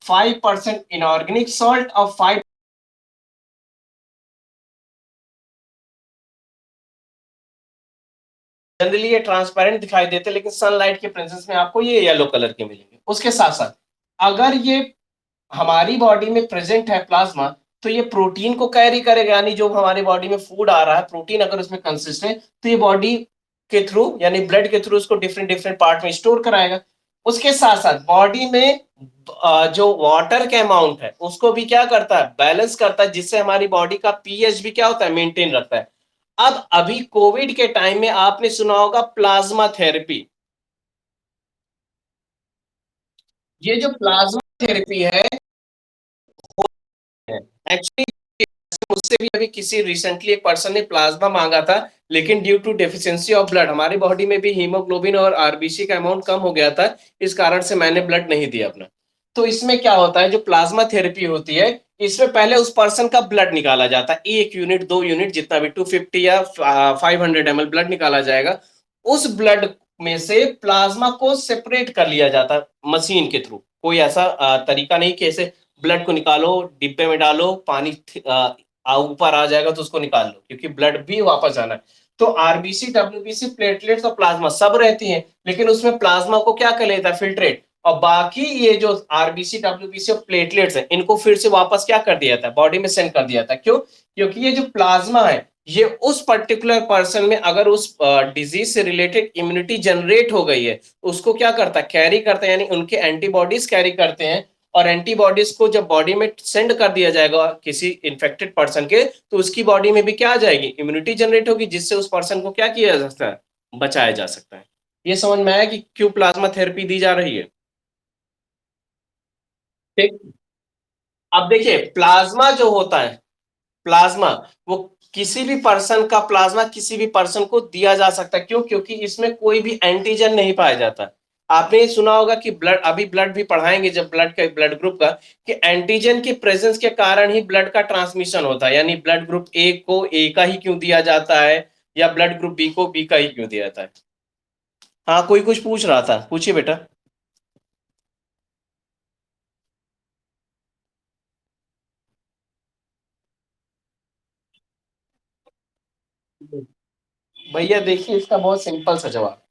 5% इनऑर्गेनिक सॉल्ट और 5 जनरली ये ट्रांसपेरेंट दिखाई देते हैं, लेकिन सनलाइट के प्रेजेंस में आपको ये येलो कलर के मिलेंगे। उसके साथ साथ अगर ये हमारी बॉडी में प्रेजेंट है प्लाज्मा, तो ये प्रोटीन को कैरी करेगा, यानी जो हमारे बॉडी में फूड आ रहा है, प्रोटीन अगर उसमें कंसिस्ट है तो ये बॉडी के थ्रू यानी ब्लड के थ्रू उसको डिफरेंट डिफरेंट पार्ट में स्टोर कराएगा। उसके साथ साथ बॉडी में जो वाटर का अमाउंट है उसको भी क्या करता है, बैलेंस करता है, जिससे हमारी बॉडी का पीएच भी क्या होता है, मेंटेन रखता है। अब अभी कोविड के टाइम में आपने सुना होगा प्लाज्मा थेरेपी। ये जो प्लाज्मा थेरेपी है एक्चुअली, मुझसे भी अभी किसी रिसेंटली एक पर्सन ने प्लाज्मा मांगा था, लेकिन due to deficiency of blood हमारी बॉडी में भी हीमोग्लोबिन और आरबीसी का अमाउंट कम हो गया था, इस कारण से मैंने ब्लड नहीं दिया अपना। तो इसमें क्या होता है, जो प्लाज्मा थेरेपी होती है, इसमें पहले उस पर्सन का ब्लड निकाला जाता है, 1 यूनिट 2 यूनिट जितना भी 250 या 500 ml ब्लड निकाला जाएगा। उस ब्लड में से प्लाज्मा को सेपरेट कर लिया जाता है मशीन के थ्रू। कोई ऐसा तरीका नहीं कि ऐसे ब्लड को निकालो, डिब्बे में डालो, पानी ऊपर आ जाएगा तो उसको निकाल लो, क्योंकि ब्लड भी वापस जाना है। तो आरबीसी, डब्ल्यूबीसी, प्लेटलेट्स और प्लाज्मा सब रहती हैं, लेकिन उसमें प्लाज्मा को क्या कर लेता है, फिल्ट्रेट, और बाकी ये जो आरबीसी, डब्ल्यूबीसी और प्लेटलेट्स हैं, इनको फिर से वापस क्या कर दिया था, बॉडी में सेंड कर दिया था। क्यों? क्योंकि ये जो प्लाज्मा है ये उस पर्टिकुलर पर्सन में अगर उस डिजीज से रिलेटेड इम्यूनिटी जनरेट हो गई है, उसको क्या करता है, कैरी करता है, यानी उनके एंटीबॉडीज कैरी करते हैं, और एंटीबॉडीज को जब बॉडी में सेंड कर दिया जाएगा किसी इन्फेक्टेड पर्सन के, तो उसकी बॉडी में भी क्या आ जाएगी, इम्यूनिटी जनरेट होगी, जिससे उस पर्सन को क्या किया जा सकता है, बचाया जा सकता है। ये समझ में आया कि क्यों प्लाज्मा थेरेपी दी जा रही है। ठीक। अब देखिए प्लाज्मा जो होता है, प्लाज्मा, वो किसी भी पर्सन का प्लाज्मा किसी भी पर्सन को दिया जा सकता है। क्यों? क्योंकि इसमें कोई भी एंटीजन नहीं पाया जाता। आपने ये सुना होगा कि ब्लड, अभी ब्लड भी पढ़ाएंगे जब ब्लड का, ब्लड ग्रुप का, कि एंटीजन की प्रेजेंस के कारण ही ब्लड का ट्रांसमिशन होता है। यानी ब्लड ग्रुप ए को ए का ही क्यों दिया जाता है, या ब्लड ग्रुप बी को बी का ही क्यों दिया जाता है। हाँ, कोई कुछ पूछ रहा था, पूछिए बेटा। भैया देखिए, इसका बहुत सिंपल सा जवाब,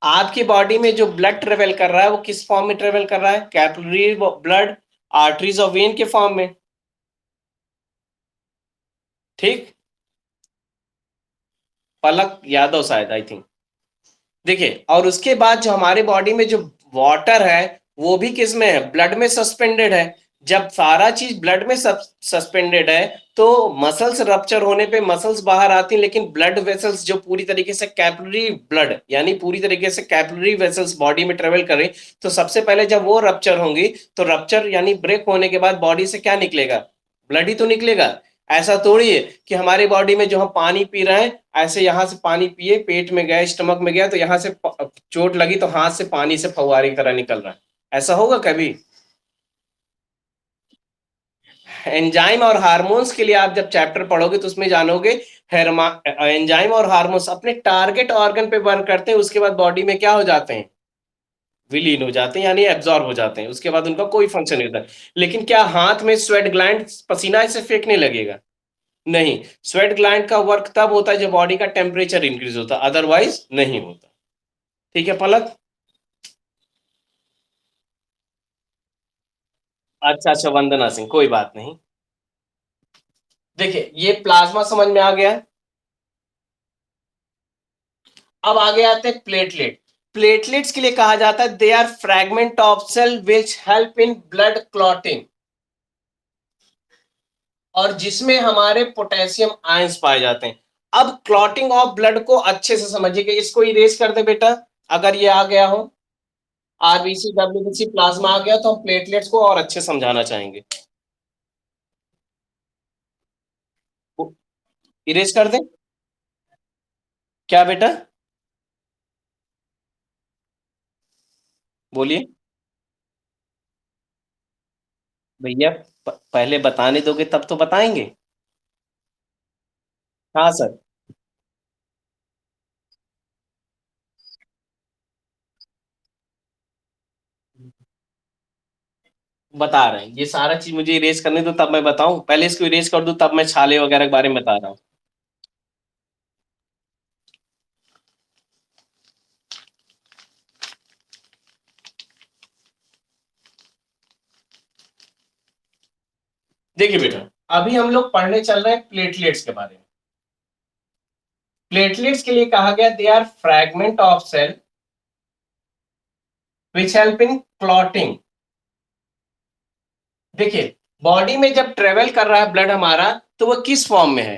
आपकी बॉडी में जो ब्लड ट्रेवल कर रहा है वो किस फॉर्म में ट्रेवल कर रहा है, कैपिलरी ब्लड, आर्टरीज और वेन के फॉर्म में। ठीक। पलक यादव शायद, आई थिंक। देखिए, और उसके बाद जो हमारे बॉडी में जो वाटर है, वो भी किस में है, ब्लड में सस्पेंडेड है। जब सारा चीज ब्लड में सस्पेंडेड है, तो मसल्स रप्चर होने पे मसल्स बाहर आती हैं, लेकिन ब्लड वेसल्स जो पूरी तरीके से कैपिलरी ब्लड, यानी पूरी तरीके से कैपिलरी वेसल्स बॉडी में ट्रेवल करें, तो सबसे पहले जब वो रप्चर होंगी, तो रप्चर यानी ब्रेक होने के बाद बॉडी से क्या निकलेगा, ब्लड ही तो निकलेगा। ऐसा थोड़ी है कि हमारी बॉडी में जो हम पानी पी रहे हैं, ऐसे यहां से पानी पिए, पेट में गया, स्टमक में गया, तो यहां से चोट लगी तो हाथ से पानी से फव्वारे की तरह निकल रहा है। ऐसा होगा कभी? एंजाइम और हार्मोन्स के लिए आप जब चैप्टर पढ़ोगे तो उसमें जानोगे, एंजाइम और हार्मोन्स अपने टारगेट ऑर्गन पे वर्क करते हैं, उसके बाद बॉडी में क्या हो जाते हैं, विलीन हो जाते हैं, यानी एब्जॉर्ब हो जाते हैं, उसके बाद उनका कोई फंक्शन नहीं होता। लेकिन क्या हाथ में स्वेट ग्लैंड पसीना ऐसे फेंकने लगेगा? नहीं। स्वेट ग्लैंड का वर्क तब होता है जब बॉडी का टेम्परेचर इंक्रीज होता है, अदरवाइज नहीं होता। ठीक है पलक। अच्छा अच्छा, वंदना सिंह, कोई बात नहीं। देखिए, ये प्लाज्मा समझ में आ गया है। अब आगे आते हैं प्लेटलेट। प्लेटलेट्स के लिए कहा जाता है they are fragment of cell which help in blood clotting, और जिसमें हमारे पोटेशियम आयंस पाए जाते हैं। अब क्लॉटिंग ऑफ ब्लड को अच्छे से समझिए, इसको इरेज कर दे बेटा, अगर ये आ गया हो, आरबीसी डब्ल्यूबीसी प्लाज्मा आ गया, तो हम प्लेटलेट्स को और अच्छे समझाना चाहेंगे। इरेज कर दे। क्या बेटा? बोलिए। भैया, पहले बताने दोगे तब तो बताएंगे। हाँ सर। बता रहे हैं, ये सारा चीज मुझे इरेज करने दो तब मैं बताऊं, पहले इसको इरेज कर दूं तब मैं छाले वगैरह के बारे में बता रहा हूँ। देखिए बेटा, अभी हम लोग पढ़ने चल रहे हैं प्लेटलेट्स के बारे में। प्लेटलेट्स के लिए कहा गया they are fragment of cell which help in clotting. देखिए, बॉडी में जब ट्रेवल कर रहा है ब्लड हमारा, तो वो किस फॉर्म में है,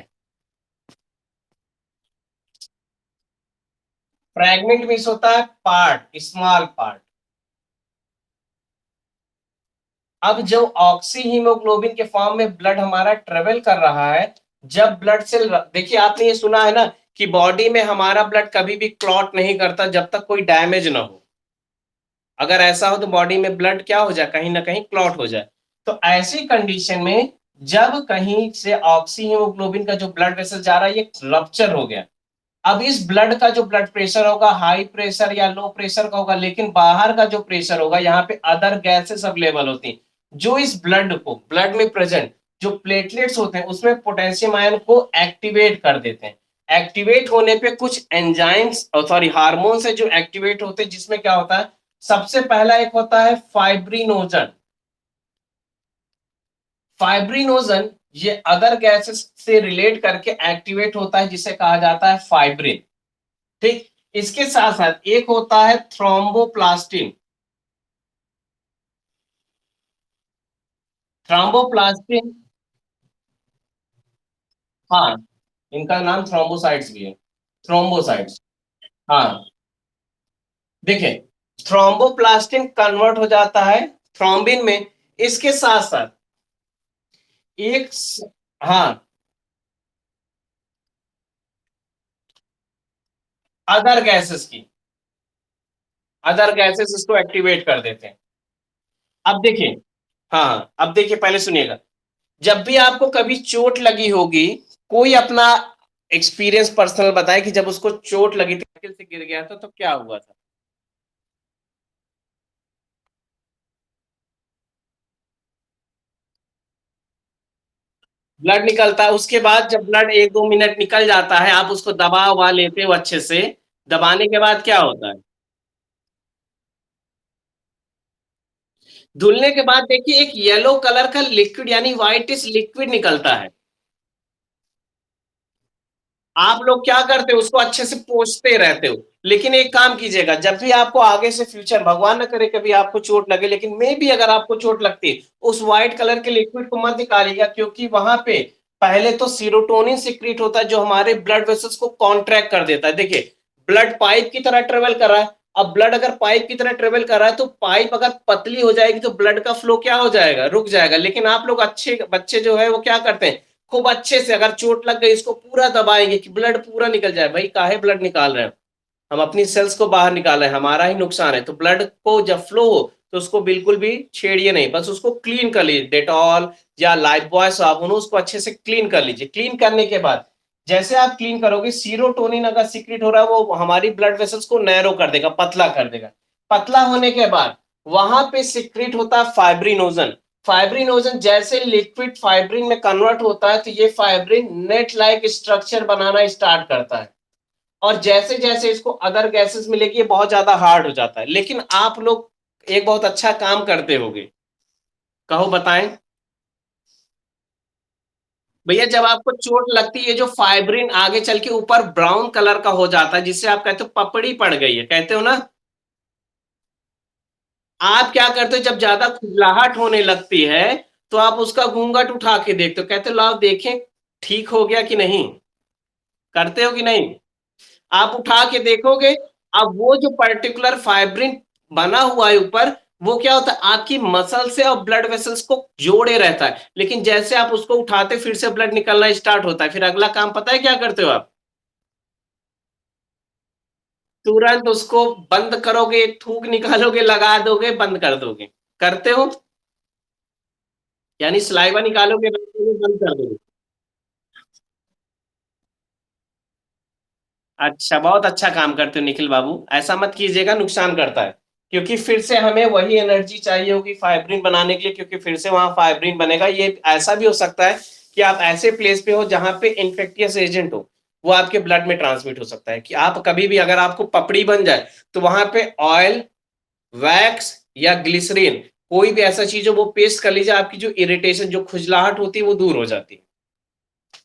फ्रैगमेंट मीन्स होता है पार्ट, स्मॉल पार्ट। अब जो ऑक्सी हीमोग्लोबिन के फॉर्म में ब्लड हमारा ट्रेवल कर रहा है, जब ब्लड सेल, देखिए आपने ये सुना है ना कि बॉडी में हमारा ब्लड कभी भी क्लॉट नहीं करता जब तक कोई डैमेज ना हो। अगर ऐसा हो तो बॉडी में ब्लड क्या हो जाए, कहीं ना कहीं क्लॉट हो जाए। तो ऐसी कंडीशन में जब कहीं से ऑक्सी हीमोग्लोबिन का जो ब्लड वेसल जा रहा है ये रप्चर हो गया, अब इस ब्लड का जो ब्लड प्रेशर होगा, हाई प्रेशर या लो प्रेशर का होगा, लेकिन बाहर का जो प्रेशर होगा, यहाँ पे अदर गैसेस अवेलेबल होती हैं, जो इस ब्लड को, ब्लड में प्रेजेंट जो प्लेटलेट्स होते हैं उसमें पोटेशियम आयन को एक्टिवेट कर देते हैं। एक्टिवेट होने पे कुछ एंजाइम्स, सॉरी हार्मोन्स है जो एक्टिवेट होते हैं, जिसमें क्या होता है, सबसे पहला एक होता है फाइब्रिनोजन। फाइब्रिनोजन ये अदर गैसेस से रिलेट करके एक्टिवेट होता है, जिसे कहा जाता है फाइब्रिन। ठीक। इसके साथ साथ एक होता है थ्रोम्बोप्लास्टिन। थ्रोम्बोप्लास्टिन, हाँ, इनका नाम थ्रोम्बोसाइट्स भी है, थ्रोम्बोसाइट्स। हाँ, देखिए, थ्रोम्बोप्लास्टिन कन्वर्ट हो जाता है थ्रोम्बिन में। इसके साथ साथ एक हाँ, अदर गैसेस की, अदर गैसेस इसको एक्टिवेट कर देते हैं। अब देखिए, हाँ, अब देखिए, पहले सुनिएगा। जब भी आपको कभी चोट लगी होगी, कोई अपना एक्सपीरियंस पर्सनल बताए कि जब उसको चोट लगी थी, साइकिल से गिर गया था तो क्या हुआ था। ब्लड निकलता है, उसके बाद जब ब्लड 1-2 मिनट निकल जाता है, आप उसको दबा वबा लेते हो अच्छे से। दबाने के बाद क्या होता है? धुलने के बाद देखिए एक येलो कलर का लिक्विड, यानी व्हाइटिश लिक्विड निकलता है। आप लोग क्या करते हो, उसको अच्छे से पोंछते रहते हो। लेकिन एक काम कीजिएगा, जब भी आपको आगे से फ्यूचर, भगवान न करे कभी आपको चोट लगे, लेकिन मे भी अगर आपको चोट लगती है, उस व्हाइट कलर के लिक्विड को मत निकालिएगा, क्योंकि वहां पे पहले तो सीरोटोनिन सिक्रीट होता है, जो हमारे ब्लड वेसल्स को कॉन्ट्रैक्ट कर देता है। देखिए, ब्लड पाइप की तरह ट्रेवल कर रहा है। अब ब्लड अगर पाइप की तरह ट्रेवल कर रहा है, तो पाइप अगर पतली हो जाएगी तो ब्लड का फ्लो क्या हो जाएगा, रुक जाएगा। लेकिन आप लोग अच्छे बच्चे जो है वो क्या करते हैं, खूब अच्छे से अगर चोट लग गई इसको पूरा दबाएंगे कि ब्लड पूरा निकल जाए। भाई काहे ब्लड निकाल रहे हैं, हम अपनी सेल्स को बाहर निकाल रहे हैं, हमारा ही नुकसान है। तो ब्लड को जब फ्लो हो तो उसको बिल्कुल भी छेड़िए नहीं, बस उसको क्लीन कर लीजिए, डेटॉल या लाइफ बॉय साबुन, उसको अच्छे से क्लीन कर लीजिए। क्लीन करने के बाद जैसे आप क्लीन करोगे, सीरोटोनिन अगर सीक्रेट हो रहा है, वो हमारी ब्लड वेसल्स को नैरो कर देगा, पतला कर देगा। पतला होने के बाद वहां पे सीक्रेट होता है फाइब्रिनोजन। फाइब्रिनोजन जैसे लिक्विड फाइब्रिन में कन्वर्ट होता है, तो ये फाइब्रिन नेट लाइक स्ट्रक्चर बनाना स्टार्ट करता है। और जैसे जैसे इसको अदर गैसेस मिलेगी, ये बहुत ज्यादा हार्ड हो जाता है। लेकिन आप लोग एक बहुत अच्छा काम करते होगे, कहो बताएं। भैया, जब आपको चोट लगती है, जो फाइब्रिन आगे चल के ऊपर ब्राउन कलर का हो जाता है, जिससे आप कहते हो पपड़ी पड़ गई है, कहते हो ना। आप क्या करते हो, जब ज्यादा खुजलाहट होने लगती है, तो आप उसका घूंघट उठा के देखते हो, कहते हो लाओ देखें ठीक हो गया कि नहीं। करते हो कि नहीं? आप उठा के देखोगे। अब वो जो पर्टिकुलर फाइब्रिन बना हुआ है ऊपर, वो क्या होता है, आपकी मसल से और ब्लड वेसल्स को जोड़े रहता है। लेकिन जैसे आप उसको उठाते, फिर से ब्लड निकलना स्टार्ट होता है। फिर अगला काम पता है क्या करते हो आप? तुरंत उसको बंद करोगे, थूक निकालोगे, लगा दोगे, बंद कर दोगे। करते हो? यानी सलाइवा निकालोगे, बंद कर दोगे। अच्छा, बहुत अच्छा काम करते हो निखिल बाबू, ऐसा मत कीजिएगा, नुकसान करता है। क्योंकि फिर से हमें वही एनर्जी चाहिए होगी फाइब्रिन बनाने के लिए, क्योंकि फिर से वहां फाइब्रिन बनेगा। ये ऐसा भी हो सकता है कि आप ऐसे प्लेस पे हो जहां पे इन्फेक्टियस एजेंट हो, वो आपके ब्लड में ट्रांसमिट हो सकता है। कि आप कभी भी अगर आपको पपड़ी बन जाए, तो वहां पे ऑयल, वैक्स या ग्लिसरीन, कोई भी ऐसा चीज हो, वो पेस्ट कर लीजिए, आपकी जो इरिटेशन, जो खुजलाहट होती है, वो दूर हो जाती है।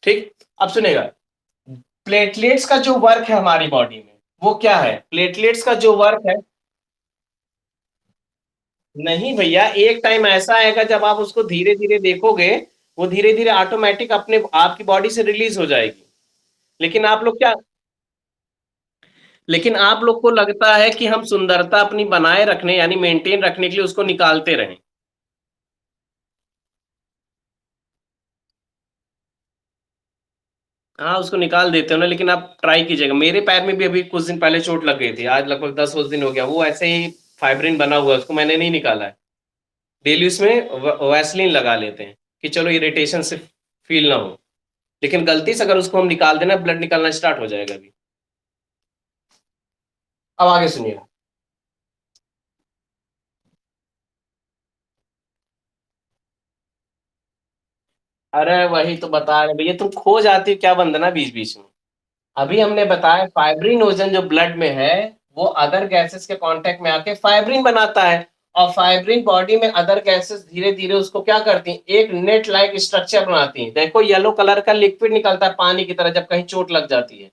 ठीक। अब सुनेगा, प्लेटलेट्स का जो वर्क है हमारी बॉडी में, वो क्या है, प्लेटलेट्स का जो वर्क है। नहीं भैया, एक टाइम ऐसा आएगा जब आप उसको धीरे धीरे देखोगे, वो धीरे धीरे ऑटोमेटिक अपने आपकी बॉडी से रिलीज हो जाएगी। लेकिन आप लोग क्या, लेकिन आप लोग को लगता है कि हम सुंदरता अपनी बनाए रखने, यानी मेंटेन रखने के लिए उसको निकालते रहें। हाँ, उसको निकाल देते हो ना, लेकिन आप ट्राई कीजिएगा। मेरे पैर में भी अभी कुछ दिन पहले चोट लग गई थी, आज लगभग 10 दिन हो गया, वो ऐसे ही फाइब्रिन बना हुआ है, उसको मैंने नहीं निकाला है। डेली उसमें वैसलीन लगा लेते हैं कि चलो इरिटेशन से फील ना हो। लेकिन गलती से अगर उसको हम निकाल देना, ब्लड निकलना स्टार्ट हो जाएगा अभी। अब आगे सुनिए। अरे वही तो बता रहे भैया, तुम खो जाती हो क्या वंदना बीच बीच में। अभी हमने बताया फाइब्रिनोजन जो ब्लड में है, वो अदर गैसेस के कांटेक्ट में आके फाइब्रिन बनाता है। और फाइब्रिन बॉडी में अदर गैसेस धीरे धीरे उसको क्या करती हैं, एक नेट लाइक स्ट्रक्चर बनाती हैं। देखो येलो कलर का लिक्विड निकलता है पानी की तरह जब कहीं चोट लग जाती है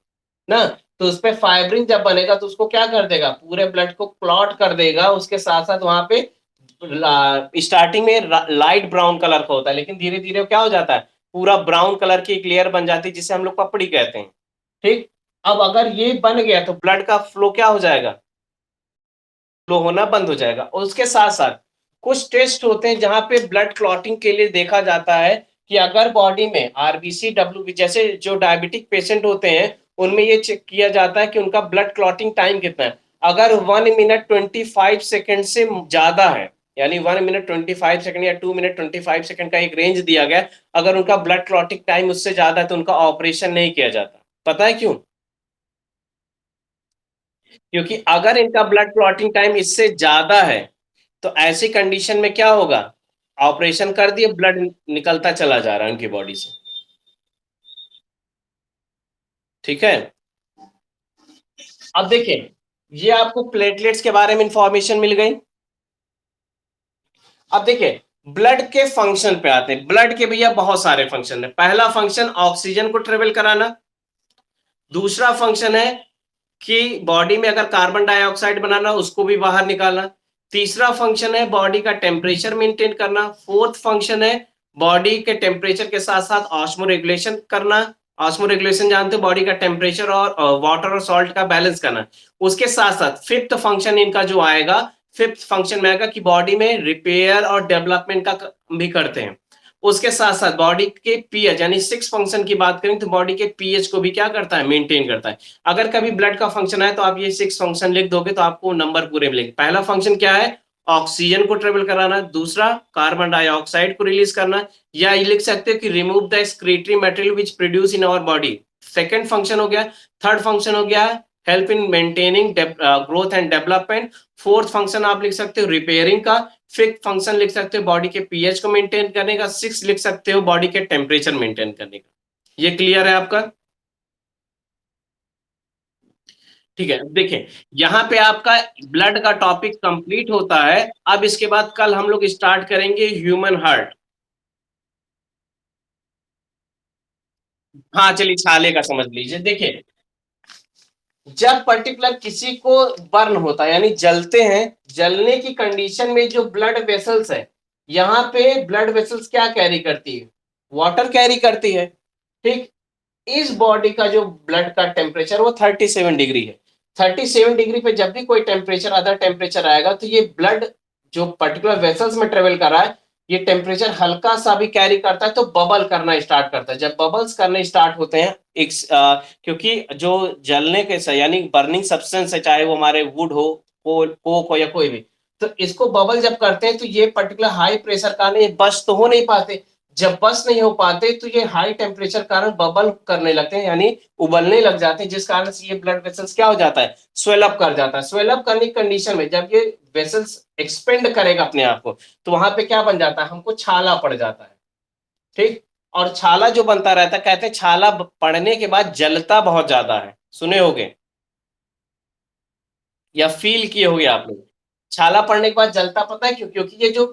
ना, तो उस पे फाइब्रिन जब बनेगा तो उसको क्या कर देगा, पूरे ब्लड को क्लॉट कर देगा। उसके साथ साथ वहां पे स्टार्टिंग में लाइट ब्राउन कलर का होता है, लेकिन धीरे धीरे क्या हो जाता है, पूरा ब्राउन कलर की एक लेयर बन जाती है जिसे हम लोग पपड़ी कहते हैं। ठीक, अब अगर ये बन गया तो ब्लड का फ्लो क्या हो जाएगा, फ्लो होना बंद हो जाएगा। और उसके साथ साथ कुछ टेस्ट होते हैं जहां पे ब्लड क्लॉटिंग के लिए देखा जाता है कि अगर बॉडी में आरबीसी डब्ल्यूबी, जैसे जो डायबिटिक पेशेंट होते हैं उनमें ये चेक किया जाता है कि उनका ब्लड क्लॉटिंग टाइम कितना है। अगर 1 मिनट 25 सेकेंड से ज्यादा है, यानी 1 मिनट 25 सेकेंड या 2 मिनट 25 सेकेंड का एक रेंज दिया गया, अगर उनका ब्लड क्लॉटिंग टाइम उससे ज्यादा है तो उनका ऑपरेशन नहीं किया जाता। पता है क्यों? क्योंकि अगर इनका ब्लड क्लॉटिंग टाइम इससे ज्यादा है तो ऐसी कंडीशन में क्या होगा, ऑपरेशन कर दिए, ब्लड निकलता चला जा रहा है उनकी बॉडी से। ठीक है, अब देखिए, ये आपको प्लेटलेट्स के बारे में इंफॉर्मेशन मिल गई। अब देखिए, ब्लड के फंक्शन पे आते हैं। ब्लड के भैया बहुत सारे फंक्शन है। पहला फंक्शन ऑक्सीजन को ट्रेवल कराना। दूसरा फंक्शन है कि बॉडी में अगर कार्बन डाइऑक्साइड बनाना उसको भी बाहर निकालना। तीसरा फंक्शन है बॉडी का टेम्परेचर मेंटेन करना। फोर्थ फंक्शन है बॉडी के टेम्परेचर के साथ साथ ऑस्मो रेगुलेशन करना। ऑस्मो रेगुलेशन जानते हो, बॉडी का टेम्परेचर और वाटर और सॉल्ट का बैलेंस करना। उसके साथ साथ फिफ्थ फंक्शन इनका जो आएगा, फिफ्थ फंक्शन में आएगा कि बॉडी में रिपेयर और डेवलपमेंट का भी करते हैं। उसके साथ साथ बॉडी के पीएच, यानी सिक्स फंक्शन की बात करें तो बॉडी के पीएच को भी क्या करता है, मेंटेन करता है। अगर कभी ब्लड का फंक्शन है तो आप ये सिक्स फंक्शन लिख दोगे तो आपको नंबर पूरे मिलेंगे। पहला फंक्शन क्या है, ऑक्सीजन को ट्रेवल कराना। दूसरा, कार्बन डाइऑक्साइड को रिलीज करना, या ये लिख सकते हो कि remove the excretory material which produce in our body. Second function हो गया। थर्ड फंक्शन हो गया help in maintaining growth and development. Fourth function आप लिख सकते हो रिपेयरिंग का। फिफ्थ फंक्शन लिख सकते हो बॉडी के पीएच को मेंटेन करने का। सिक्स लिख सकते हो बॉडी के टेम्परेचर मेंटेन करने का। ये क्लियर है आपका? ठीक है, देखिए, यहाँ पे आपका ब्लड का टॉपिक कंप्लीट होता है। अब इसके बाद कल हम लोग स्टार्ट करेंगे ह्यूमन हार्ट। हाँ चलिए, छाले का समझ लीजिए। देखिए, जब पर्टिकुलर किसी को बर्न होता है यानी जलते हैं, जलने की कंडीशन में जो ब्लड वेसल्स है, यहाँ पे ब्लड वेसल्स क्या कैरी करती है, वाटर कैरी करती है। ठीक, इस बॉडी का जो ब्लड का टेम्परेचर वो 37 डिग्री है। 37 डिग्री पे जब भी कोई टेम्परेचर अदर टेम्परेचर आएगा तो ये ब्लड जो पर्टिकुलर वेसल्स में ट्रेवल कर रहा है, ये टेम्परेचर हल्का सा भी कैरी करता है तो बबल करना स्टार्ट करता है। जब बबल्स करने स्टार्ट होते हैं, एक क्योंकि जो जलने के यानी बर्निंग सब्सटेंस है, चाहे वो हमारे वुड हो, कोक हो या कोई भी, तो इसको बबल जब करते हैं तो ये पर्टिकुलर हाई प्रेशर का नहीं बस तो हो नहीं पाते। जब बस नहीं हो पाते तो ये हाई टेम्परेचर कारण बबल करने लगते हैं, यानी उबलने लग जाते हैं, जिस कारण से ये ब्लड वेसल्स क्या हो जाता है, स्वेल अप कर जाता है। स्वेल अप करने की कंडीशन में जब ये वेसल्स एक्सपेंड करेगा अपने आप को तो वहां पे क्या बन जाता है, हमको छाला पड़ जाता है। ठीक, और छाला जो बनता रहता है, कहते हैं छाला पड़ने के बाद जलता बहुत ज्यादा है। सुने होगे या फील किए होंगे आप लोग, छाला पड़ने के बाद जलता पता है क्यों? क्योंकि ये जो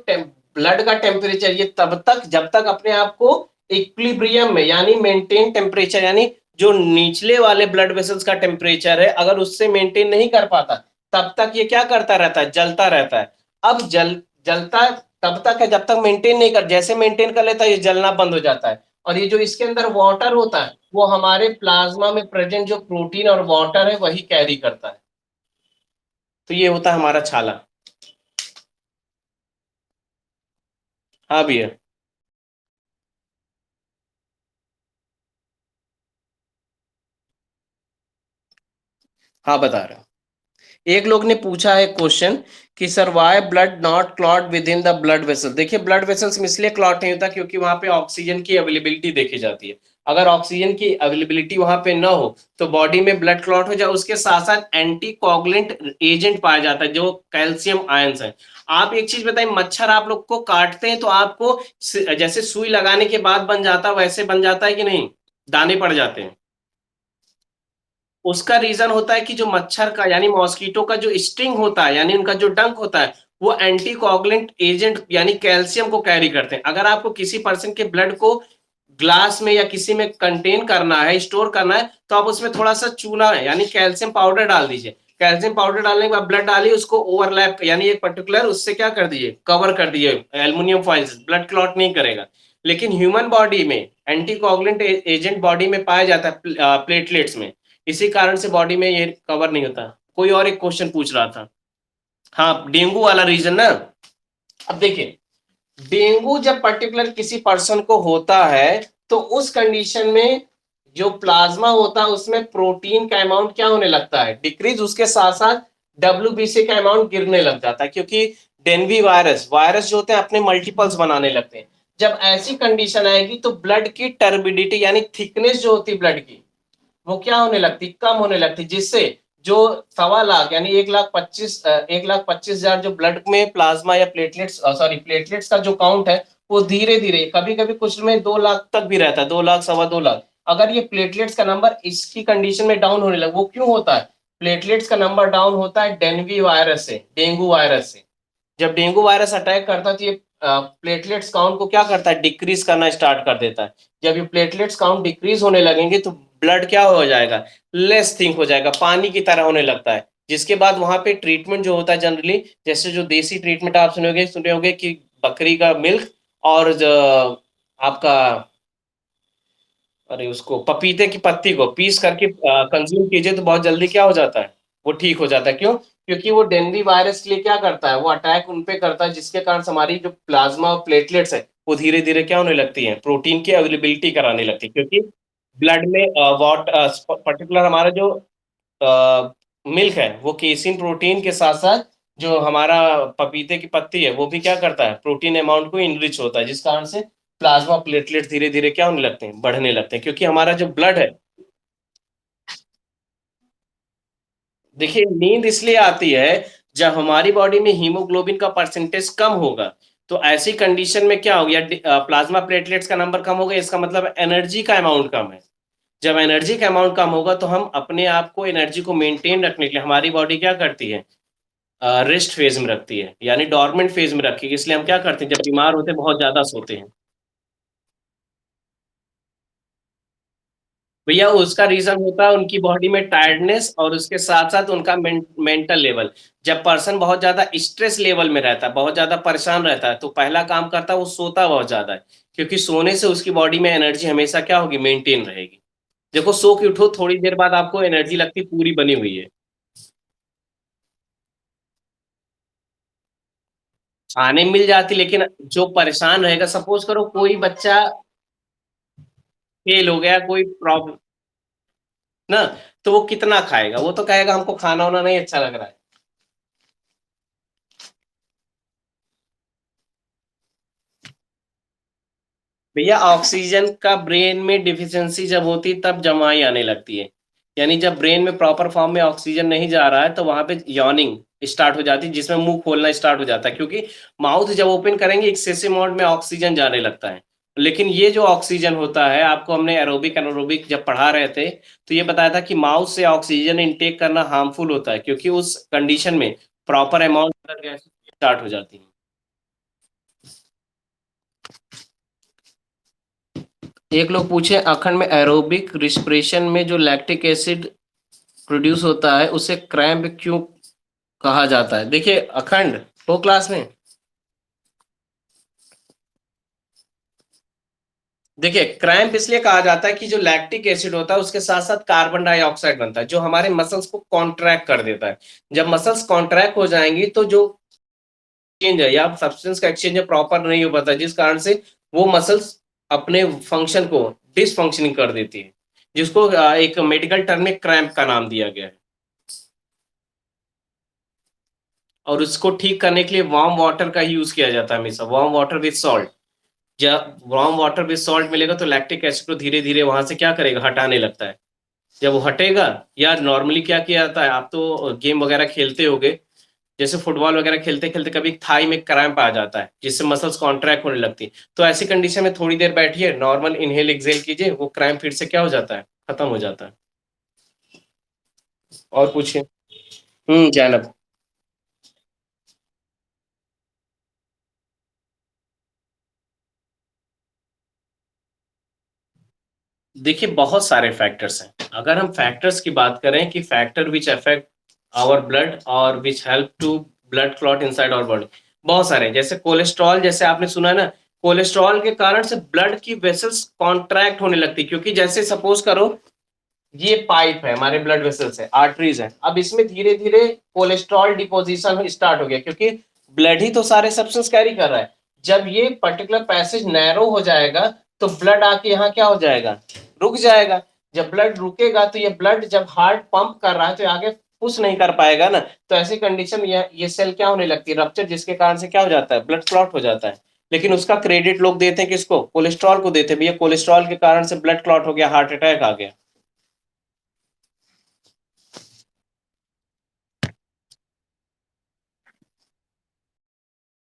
ब्लड का टेम्परेचर ये तब तक जब तक अपने आप को इक्विलिब्रियम में यानी मेंटेन टेम्परेचर, यानी जो निचले वाले ब्लड वेसल्स का टेम्परेचर है अगर उससे मेंटेन नहीं कर पाता तब तक ये क्या करता रहता है, जलता रहता है। अब जलता तब तक है जब तक मेंटेन नहीं कर, जैसे मेंटेन कर लेता है ये जलना बंद हो जाता है। और ये जो इसके अंदर वाटर होता है वो हमारे प्लाज्मा में प्रेजेंट जो प्रोटीन और वाटर है वही कैरी करता है। तो ये होता है हमारा छाला। हाँ भैया। हाँ बता रहा हूँ। एक लोग ने पूछा है क्वेश्चन कि sir why blood not clot within the blood vessel. देखिए, ब्लड वेसल्स में इसलिए क्लॉट नहीं होता क्योंकि वहां पे ऑक्सीजन की अवेलेबिलिटी देखी जाती है। अगर ऑक्सीजन की अवेलेबिलिटी वहां पे ना हो तो बॉडी में ब्लड क्लॉट हो जाए। उसके साथ साथ एंटी कोगुलेंट एजेंट पाया जाता है जो कैल्शियम आयंस है। आप एक चीज बताइए, मच्छर आप लोग को काटते हैं तो आपको जैसे सुई लगाने के बाद बन जाता है वैसे बन जाता है कि नहीं, दाने पड़ जाते हैं? उसका रीजन होता है कि जो मच्छर का यानी मॉस्किटो का जो स्टिंग होता है यानी उनका जो डंक होता है वो एंटीकोगुलेंट एजेंट यानी कैल्शियम को कैरी करते हैं। अगर आपको किसी पर्सन के ब्लड को ग्लास में या किसी में कंटेन करना है, स्टोर करना है, तो आप उसमें थोड़ा सा चूना है यानी कैल्शियम पाउडर डाल दीजिए। कैल्शियम पाउडर डालने के बाद ब्लड डालिए, उसको ओवरलैप यानी एक पर्टिकुलर उससे क्या कर दीजिए, कवर कर दीजिए एल्युमिनियम फॉइल से, ब्लड क्लॉट नहीं करेगा। लेकिन ह्यूमन बॉडी में एंटीकोगुलेंट एजेंट बॉडी में पाया जाता है प्लेटलेट्स में, इसी कारण से बॉडी में ये कवर नहीं होता। कोई और एक क्वेश्चन पूछ रहा था, हाँ डेंगू वाला रीजन ना। अब देखिए, डेंगू जब पर्टिकुलर किसी पर्सन को होता है तो उस कंडीशन में जो प्लाज्मा होता है उसमें प्रोटीन का अमाउंट क्या होने लगता है, डिक्रीज, उसके साथ साथ डब्ल्यूबीसी का अमाउंट गिरने लग जाता है, क्योंकि डेंगू वायरस वायरस जो होते हैं अपने मल्टीपल्स बनाने लगते हैं। जब ऐसी कंडीशन आएगी तो ब्लड की टर्बिडिटी यानी थिकनेस जो होती है ब्लड की, वो क्या होने लगती, कम होने लगती, जिससे जो 1.25 लाख यानी 1,25,000 जो ब्लड में प्लाज्मा या प्लेटलेट्स, सॉरी प्लेटलेट्स का जो काउंट है, वो धीरे धीरे कभी कभी कुछ में 2 लाख तक भी रहता है, 2 लाख, 2.25 लाख। अगर ये प्लेटलेट्स का नंबर इसकी कंडीशन में डाउन होने लगे, वो क्यों होता है, प्लेटलेट्स का नंबर डाउन होता है डेंगू वायरस से, डेंगू वायरस से। जब डेंगू वायरस अटैक करता है तो ये प्लेटलेट्स काउंट को क्या करता है, डिक्रीज करना स्टार्ट कर देता है। जब ये प्लेटलेट्स काउंट डिक्रीज होने लगेंगे तो ब्लड क्या हो जाएगा, लेस थिंक हो जाएगा, पानी की तरह होने लगता है। जिसके बाद वहां पे ट्रीटमेंट जो होता है जनरली, जैसे जो देसी ट्रीटमेंट आप सुने होंगे कि बकरी का मिल्क और आपका, अरे उसको पपीते की पत्ती को पीस करके कंज्यूम कीजिए तो बहुत जल्दी क्या हो जाता है, वो ठीक हो जाता है। क्यों, क्योंकि वो डेंगू वायरस के लिए क्या करता है, वो अटैक उन पे करता है, जिसके कारण से हमारी जो प्लाज्मा और प्लेटलेट्स है वो धीरे धीरे क्या होने लगती है, प्रोटीन की अवेलेबिलिटी कराने लगती है। क्योंकि ब्लड में वॉट पर्टिकुलर हमारा जो मिल्क है वो केसिन प्रोटीन के साथ साथ जो हमारा पपीते की पत्ती है वो भी क्या करता है, प्रोटीन अमाउंट को इनरिच होता है, जिस कारण से प्लाज्मा प्लेटलेट धीरे धीरे क्या होने लगते हैं, बढ़ने लगते हैं। क्योंकि हमारा जो ब्लड है, देखिए नींद इसलिए आती है जब हमारी बॉडी में हीमोग्लोबिन का परसेंटेज कम होगा। तो ऐसी कंडीशन में क्या हो गया, प्लाज्मा प्लेटलेट्स का नंबर कम हो गया, इसका मतलब एनर्जी का अमाउंट कम है। जब एनर्जी का अमाउंट कम होगा तो हम अपने आप को, एनर्जी को मेंटेन रखने के लिए हमारी बॉडी क्या करती है, रेस्ट फेज में रखती है, यानी डॉर्मेंट फेज में रखी है। इसलिए हम क्या करते हैं, जब बीमार होते हैं बहुत ज्यादा सोते हैं। भैया उसका रीजन होता है उनकी बॉडी में टायर्डनेस और उसके साथ साथ उनका मेंटल लेवल। जब पर्सन बहुत ज्यादा स्ट्रेस लेवल में रहता है, बहुत ज्यादा परेशान रहता है, तो पहला काम करता है वो सोता बहुत ज्यादा है, क्योंकि सोने से उसकी बॉडी में एनर्जी हमेशा क्या होगी, मेंटेन रहेगी। देखो सो के उठो, थोड़ी देर बाद आपको एनर्जी लगती पूरी बनी हुई है। आने मिल जाती, लेकिन जो परेशान रहेगा, सपोज करो कोई बच्चा फेल हो गया, कोई प्रॉब्लम ना, तो वो कितना खाएगा, वो तो कहेगा हमको खाना वाना नहीं अच्छा लग रहा है। भैया ऑक्सीजन का ब्रेन में डिफिशियंसी जब होती है तब जमाई आने लगती है। यानी जब ब्रेन में प्रॉपर फॉर्म में ऑक्सीजन नहीं जा रहा है तो वहां पे यॉनिंग स्टार्ट हो जाती है, जिसमें मुंह खोलना स्टार्ट हो जाता है, क्योंकि माउथ जब ओपन करेंगे एक्सेसिव अमाउंट में ऑक्सीजन जाने लगता है। लेकिन ये जो ऑक्सीजन होता है, आपको हमने एरोबिक एनारोबिक जब पढ़ा रहे थे तो ये बताया था कि माउथ से ऑक्सीजन इनटेक करना हार्मफुल होता है, क्योंकि उस कंडीशन में प्रॉपर अमाउंट गैस स्टार्ट हो जाती है। एक लोग पूछे अखंड में एरोबिक रिस्पिरेशन में जो लैक्टिक एसिड प्रोड्यूस होता है उसे क्रैम्प क्यों कहा जाता है। देखिए अखंड वो क्लास में, देखिए क्रैम्प इसलिए कहा जाता है कि जो लैक्टिक एसिड होता है उसके साथ साथ कार्बन डाइऑक्साइड बनता है जो हमारे मसल्स को कॉन्ट्रैक्ट कर देता है। जब मसल्स कॉन्ट्रैक्ट हो जाएंगी तो जो चेंज है या सब्सटेंस का एक्सचेंज प्रॉपर नहीं हो पाता, जिस कारण से वो मसल्स अपने फंक्शन को डिसफंक्शनिंग कर देती है, जिसको एक मेडिकल टर्म में क्रैम्प का नाम दिया गया है। और उसको ठीक करने के लिए वार्म वाटर का यूज किया जाता है हमेशा, वार्म वाटर विद सॉल्ट। जब वार्म वाटर विद सॉल्ट मिलेगा तो लैक्टिक एसिड को धीरे धीरे वहां से क्या करेगा, हटाने लगता है। जब वो हटेगा, या नॉर्मली क्या किया जाता है, आप तो गेम वगैरह खेलते होगे, जैसे फुटबॉल वगैरह खेलते खेलते कभी थाई में क्रैम्प आ जाता है जिससे मसल्स कॉन्ट्रैक्ट होने लगती है, तो ऐसी कंडीशन में थोड़ी देर बैठिए, नॉर्मल इनहेल एक्सेल कीजिए, वो क्रैम्प फिर से क्या हो जाता है, खत्म हो जाता है। और पूछिए। जैनब। देखिए बहुत सारे फैक्टर्स हैं। अगर हम फैक्टर्स की बात करें कि factor which affect our blood और which help to blood clot inside our body, बहुत सारे हैं। जैसे कोलेस्ट्रॉल, जैसे आपने सुना है ना, कोलेस्ट्रॉल के कारण से ब्लड की वेसल्स कॉन्ट्रैक्ट होने लगती है, क्योंकि जैसे सपोज करो ये पाइप है, हमारे ब्लड वेसल्स है, आर्टरीज है, अब इसमें धीरे धीरे कोलेस्ट्रॉल डिपोजिशन स्टार्ट हो गया, क्योंकि ब्लड ही तो सारे सब्सटेंस कैरी कर रहा है। जब ये पर्टिकुलर पैसेज नैरो हो जाएगा तो ब्लड आके यहाँ क्या हो जाएगा, रुक जाएगा। जब ब्लड रुकेगा तो ये ब्लड जब हार्ट पंप कर रहा है तो आगे पुश नहीं कर पाएगा ना, तो ऐसी कंडीशन में ये सेल क्या होने लगती है, रप्चर, जिसके कारण से क्या हो जाता है, ब्लड क्लॉट हो जाता है। लेकिन उसका क्रेडिट लोग देते हैं किसको, कोलेस्ट्रॉल को देते हैं, भैया कोलेस्ट्रॉल के कारण से ब्लड क्लॉट हो गया, हार्ट अटैक आ गया।